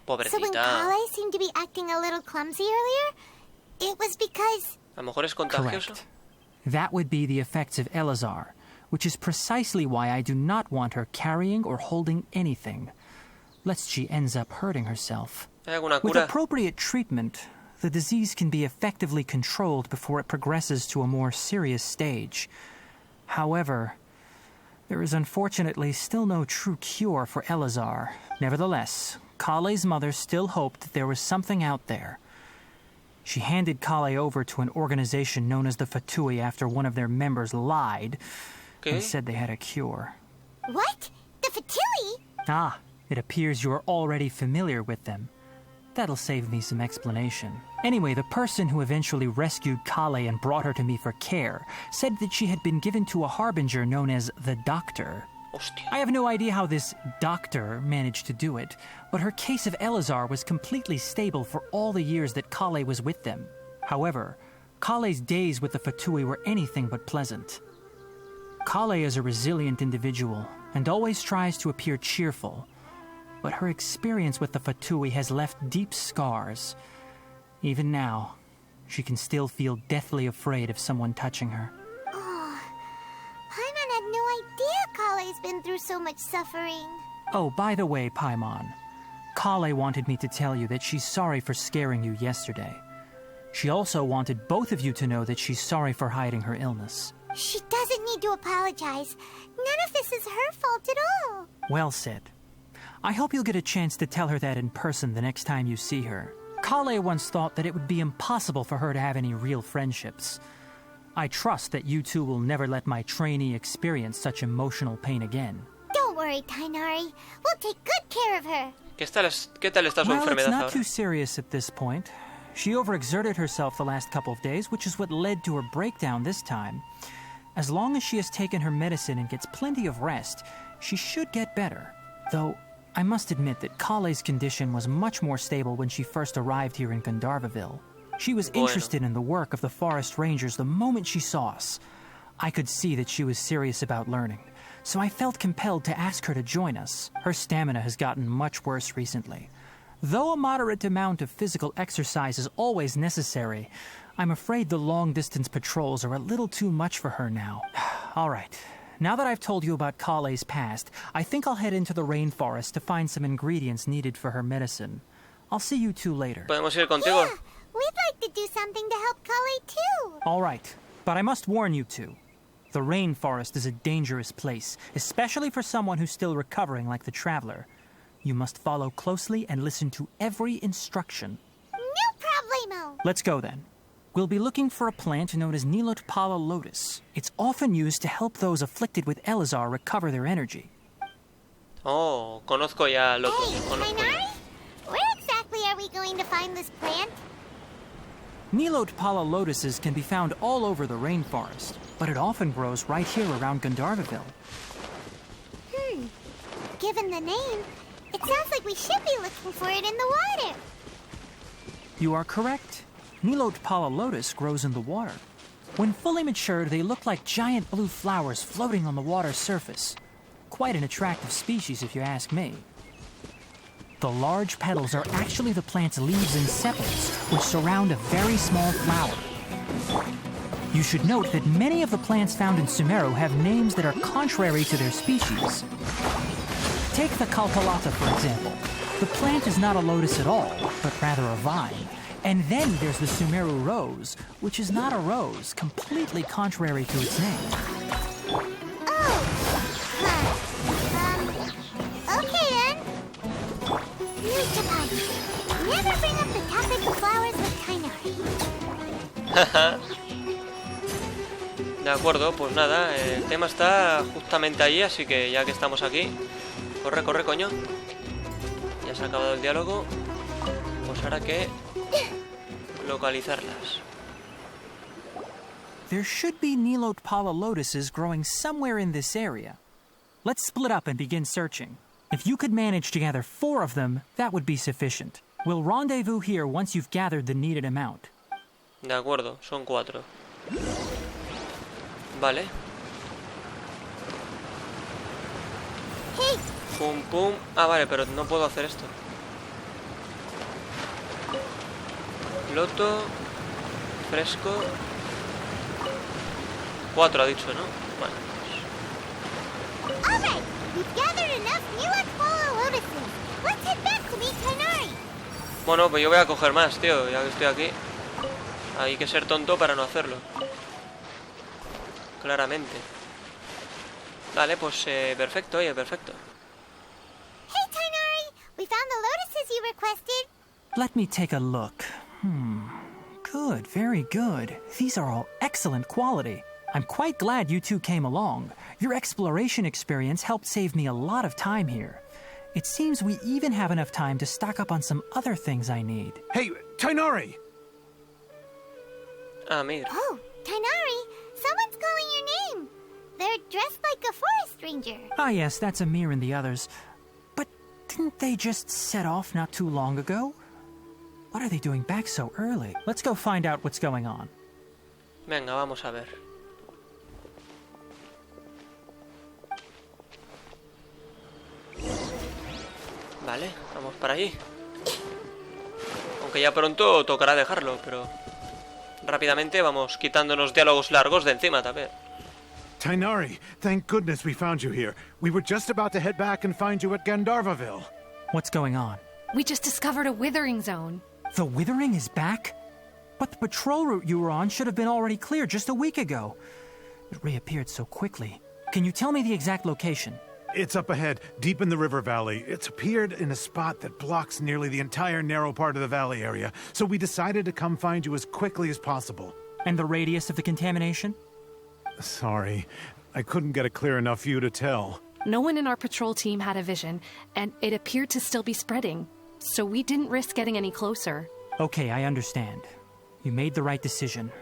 So when
Pobrecita.
Collei seemed to be acting a little clumsy earlier, it was because...
A lo mejor es contagioso.
Correct. That would be the effects of eleazar, which is precisely why I do not want her carrying or holding anything, lest she ends up hurting herself.
¿Hay alguna
With
cura?
appropriate treatment, the disease can be effectively controlled before it progresses to a more serious stage. However, there is unfortunately still no true cure for eleazar. Nevertheless, Collei's mother still hoped that there was something out there. She handed Collei over to an organization known as the Fatui after one of their members lied and said they had a cure.
What? The Fatui?
Ah, it appears you are already familiar with them. That'll save me some explanation. Anyway, the person who eventually rescued Collei and brought her to me for care said that she had been given to a harbinger known as the Doctor.
Hostia.
I have no idea how this doctor managed to do it, but her case of eleazar was completely stable for all the years that Collei was with them. However, Collei's days with the Fatui were anything but pleasant. Collei is a resilient individual and always tries to appear cheerful, but her experience with the Fatui has left deep scars. Even now, she can still feel deathly afraid of someone touching her.
Paimon had no idea Collei's been through so much suffering.
Oh, by the way, Paimon, Collei wanted me to tell you that she's sorry for scaring you yesterday. She also wanted both of you to know that she's sorry for hiding her illness.
She doesn't need to apologize. None of this is her fault at all.
Well said. I hope you'll get a chance to tell her that in person the next time you see her. Collei once thought that it would be impossible for her to have any real friendships. I trust that you two will never let my trainee experience such emotional pain again.
Don't worry, Tighnari. We'll take good care of her.
¿Qué tal está su
Well, it's
enfermedad
not
ahora?
too serious at this point. She overexerted herself the last couple of days, which is what led to her breakdown this time. As long as she has taken her medicine and gets plenty of rest, she should get better. Though, I must admit that Collei's condition was much more stable when she first arrived here in Gandharvaville. She was interested in the work of the forest rangers the moment she saw us. I could see that she was serious about learning, so I felt compelled to ask her to join us. Her stamina has gotten much worse recently. Though a moderate amount of physical exercise is always necessary, I'm afraid the long-distance patrols are a little too much for her now. All right. Now that I've told you about Collei's past, I think I'll head into the rainforest to find some ingredients needed for her medicine. I'll see you two later.
¿Podemos ir contigo?
Yeah, we'd like to do something to help Collei too.
All right, but I must warn you two. The rainforest is a dangerous place, especially for someone who's still recovering like the traveler. You must follow closely and listen to every instruction.
No Emo.
Let's go then. We'll be looking for a plant known as Nilotpala lotus. It's often used to help those afflicted with eleazar recover their energy.
Oh, conozco ya Lotus.
Hey,
Conozco ya.
Tainari? Where exactly are we going to find this plant?
Nilotpala lotuses can be found all over the rainforest, but it often grows right here around Gandharvaville.
Given the name, it sounds like we should be looking for it in the water.
You are correct. Nilotpala lotus grows in the water. When fully matured, they look like giant blue flowers floating on the water's surface. Quite an attractive species, if you ask me. The large petals are actually the plant's leaves and sepals, which surround a very small flower. You should note that many of the plants found in Sumeru have names that are contrary to their species. Take the Kalpalata, for example. The plant is not a lotus at all, but rather a vine. And then there's the Sumeru rose, which is not a rose, completely contrary to its name.
Okay then. New Japan. Never bring up the topic of flowers with Tainari.
De acuerdo, pues nada, el tema está justamente allí, así que ya que estamos aquí, corre, corre, coño. Ya se ha acabado el diálogo. Pues ahora que localizarlas.
There should be Nilotpala lotuses growing somewhere in this area. Let's split up and begin searching. If you could manage to gather 4 of them, that would be sufficient. We'll rendezvous here once you've gathered the needed amount.
De acuerdo, son 4. Vale.
Hey,
Pum, pum. Ah, vale, pero no puedo hacer esto. Loto. Fresco. 4 ha dicho, ¿no? Vale.
alright. We've gathered enough Nilotpala lotuses. Let's head back to meet Tainari.
Bueno, pues yo voy a coger más, tío, ya que estoy aquí. Hay que ser tonto para no hacerlo. Claramente. Vale, pues perfecto, oye, perfecto.
Hey, Tainari. We found the lotuses you requested.
Let me take a look. Good, very good. These are all excellent quality. I'm quite glad you two came along. Your exploration experience helped save me a lot of time here. It seems we even have enough time to stock up on some other things I need.
Hey, Tainari!
Ah, mira.
Oh, Tainari. Someone's calling your name. They're dressed like a forest ranger.
Ah, yes, that's Amir and the others. But didn't they just set off not too long ago? What are they doing back so early? Let's go find out what's going on.
Venga, vamos a ver. Vale, vamos para allí. Aunque ya pronto tocará dejarlo, pero rápidamente vamos quitándonos diálogos largos de encima también.
Tainari, thank goodness we found you here. We were just about to head back and find you at Gandharvaville.
What's going on?
We just discovered a withering zone.
The withering is back? But the patrol route you were on should have been already cleared just a week ago. It reappeared so quickly. Can you tell me the exact location?
It's up ahead, deep in the river valley. It's appeared in a spot that blocks nearly the entire narrow part of the valley area, so we decided to come find you as quickly as possible.
And the radius of the contamination?
Sorry, I couldn't get a clear enough view to tell.
No one in our patrol team had a vision, and it appeared to still be spreading. So we didn't risk getting any closer.
Okay, I understand. You made the right decision.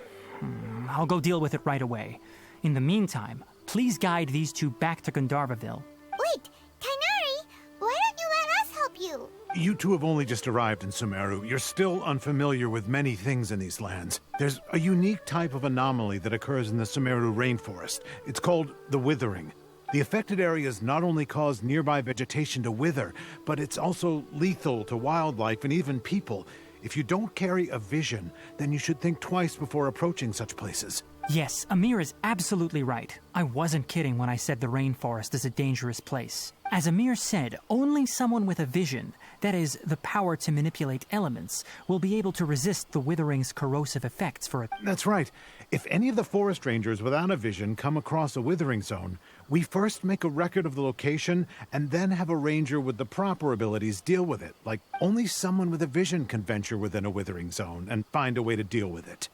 I'll go deal with it right away. In the meantime, please guide these two back to Gandharvaville.
Wait, Tainari, why don't you let us help you?
You two have only just arrived in Sumeru. You're still unfamiliar with many things in these lands. There's a unique type of anomaly that occurs in the Sumeru rainforest. It's called the withering. The affected areas not only cause nearby vegetation to wither, but it's also lethal to wildlife and even people. If you don't carry a vision, then you should think twice before approaching such places.
Yes, Amir is absolutely right. I wasn't kidding when I said the rainforest is a dangerous place. As Amir said, only someone with a vision, that is, the power to manipulate elements, will be able to resist the withering's corrosive effects for a...
That's right. If any of the forest rangers without a vision come across a withering zone, we first make a record of the location and then have a ranger with the proper abilities deal with it. Like, only someone with a vision can venture within a withering zone and find a way to deal with it.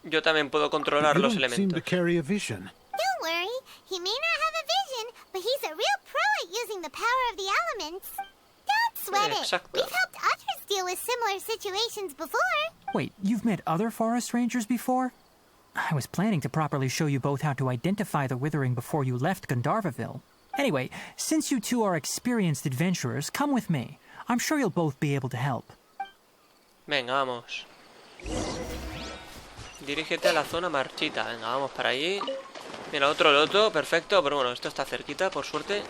Yo también puedo controlar
You
los
don't seem to
elementos.
carry a vision.
Don't worry, he may not have a vision, but he's a real pro at using the power of the elements. Don't sweat it.
Exacto.
We've helped others deal with similar situations before.
Wait, you've met other forest rangers before? I was planning to properly show you both how to identify the withering before you left Gandharvaville. Anyway, since you two are experienced adventurers, come with me. I'm sure you'll both be able to help.
Venga, vamos. Dirígete a la zona marchita. Venga, vamos para allí. Mira, otro loto, perfecto. Pero bueno, esto está cerquita, por suerte.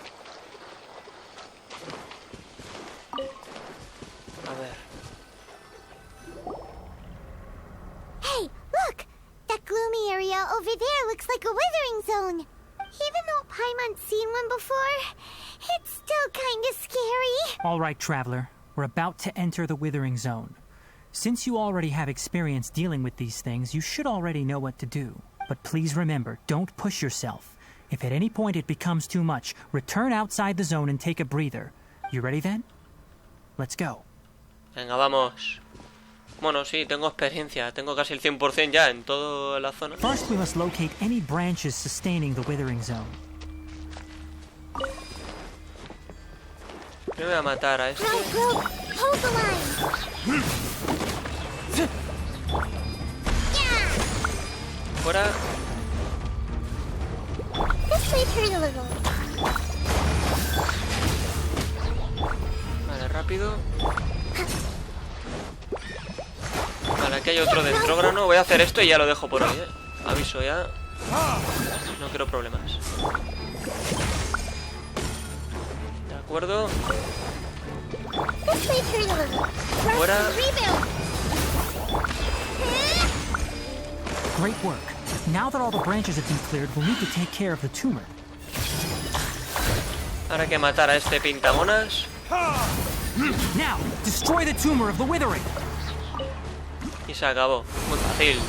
A ver.
Hey, look! That gloomy area over there looks like a withering zone. Even though Paimon's seen one before, it's still kinda scary.
All right, traveler. We're about to enter the withering zone. Since you already have experience dealing with these things, you should already know what to do. But please remember, don't push yourself. If at any point it becomes too much, return outside the zone and take a breather. You ready then? Let's go.
Venga, vamos. Bueno, sí, tengo experiencia. Tengo casi el 100% ya en toda la zona.
First, we must locate any branches sustaining the withering zone.
Yo voy a matar a este.
Rogue, hold the line. Yeah!
Fuera.
This might hurt a little.
Vale, rápido. Vale, aquí hay otro dendrógrano. Voy a hacer esto y ya lo dejo por hoy, Aviso ya. No quiero problemas. De acuerdo.
This might hurt a little.
Fuera.
Rebound.
Great work. Now that all the branches have been cleared, we'll need to take care of the tumor.
Ahora hay que matar a este pintamonas.
Now, destroy the tumor of the withering.
Y se acabó. Muy fácil.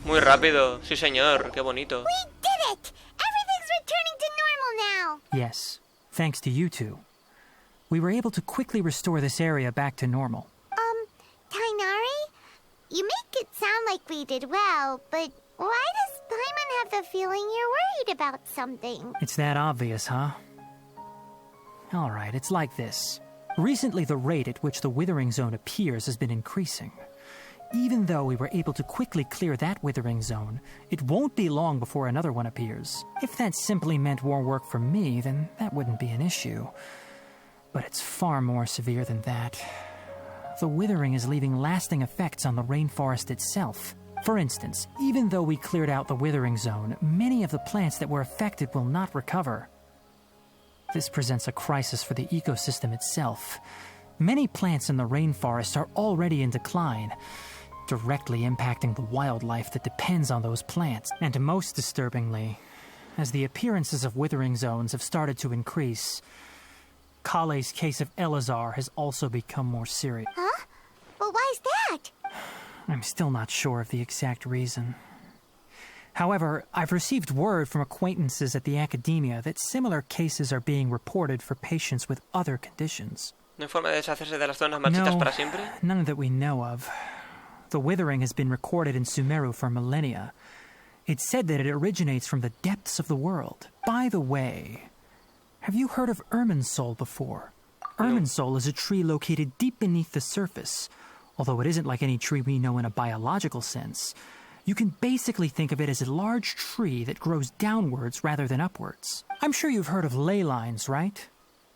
Muy rápido. Sí, señor. Qué bonito.
We did it! Everything's returning to normal now.
Yes, thanks to you two. We were able to quickly restore this area back to normal.
Tainari? You make it sound like we did well, but why does Paimon have the feeling you're worried about something?
It's that obvious, huh? All right, it's like this. Recently, the rate at which the withering zone appears has been increasing. Even though we were able to quickly clear that withering zone, it won't be long before another one appears. If that simply meant more work for me, then that wouldn't be an issue. But it's far more severe than that. The withering is leaving lasting effects on the rainforest itself. For instance, even though we cleared out the withering zone, many of the plants that were affected will not recover. This presents a crisis for the ecosystem itself. Many plants in the rainforest are already in decline, directly impacting the wildlife that depends on those plants. And most disturbingly, as the appearances of withering zones have started to increase, Collei's case of eleazar has also become more serious.
Huh? Well, why's that?
I'm still not sure of the exact reason. However, I've received word from acquaintances at the academia that similar cases are being reported for patients with other conditions.
¿No hay forma de deshacerse de las zonas marchitas
No,
para siempre?
none that we know of. The withering has been recorded in Sumeru for millennia. It's said that it originates from the depths of the world. By the way, have you heard of Irminsul before? Irminsul is a tree located deep beneath the surface. Although it isn't like any tree we know in a biological sense. You can basically think of it as a large tree that grows downwards rather than upwards. I'm sure you've heard of ley lines, right?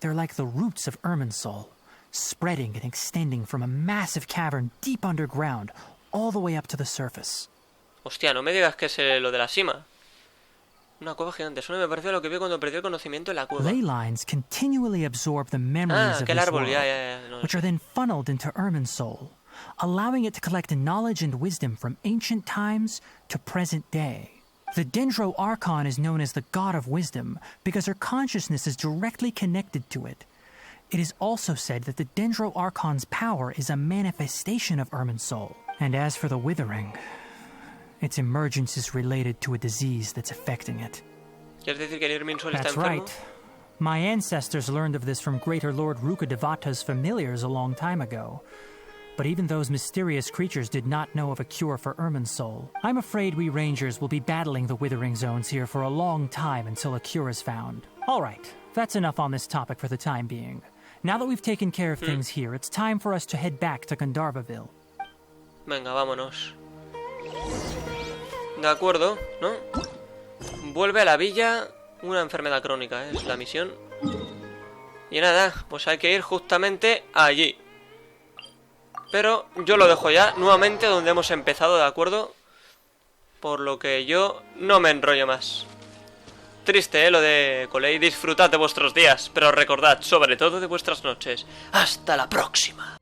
They're like the roots of Irminsul, spreading and extending from a massive cavern deep underground all the way up to the surface.
Hostia, no me digas que es lo de la cima. Una cueva gigante. Eso no me parece a lo que vi cuando perdí el conocimiento en la cueva.
Ley lines continually absorb the memories of
que el
this
árbol,
world,
ya. No,
which are then funneled into Irminsul. allowing it to collect knowledge and wisdom from ancient times to present day. The Dendro Archon is known as the God of Wisdom because her consciousness is directly connected to it. It is also said that the Dendro Archon's power is a manifestation of Irminsul. And as for the Withering, its emergence is related to a disease that's affecting it.
¿Quieres decir que el Irminsul está
That's
enfermo?
right. My ancestors learned of this from Greater Lord Rukkhadevata's familiars a long time ago. But even those mysterious creatures did not know of a cure for Irminsul. I'm afraid we rangers will be battling the Withering Zones here for a long time until a cure is found. Alright, that's enough on this topic for the time being. Now that we've taken care of things here, it's time for us to head back to Gandharvaville.
Venga, vámonos. De acuerdo, ¿no? Vuelve a la villa. Una enfermedad crónica, es la misión. Y nada, pues hay que ir justamente allí. Pero yo lo dejo ya nuevamente donde hemos empezado, ¿de acuerdo? Por lo que yo no me enrollo más. Triste, lo de Collei. Disfrutad de vuestros días, pero recordad sobre todo de vuestras noches. ¡Hasta la próxima!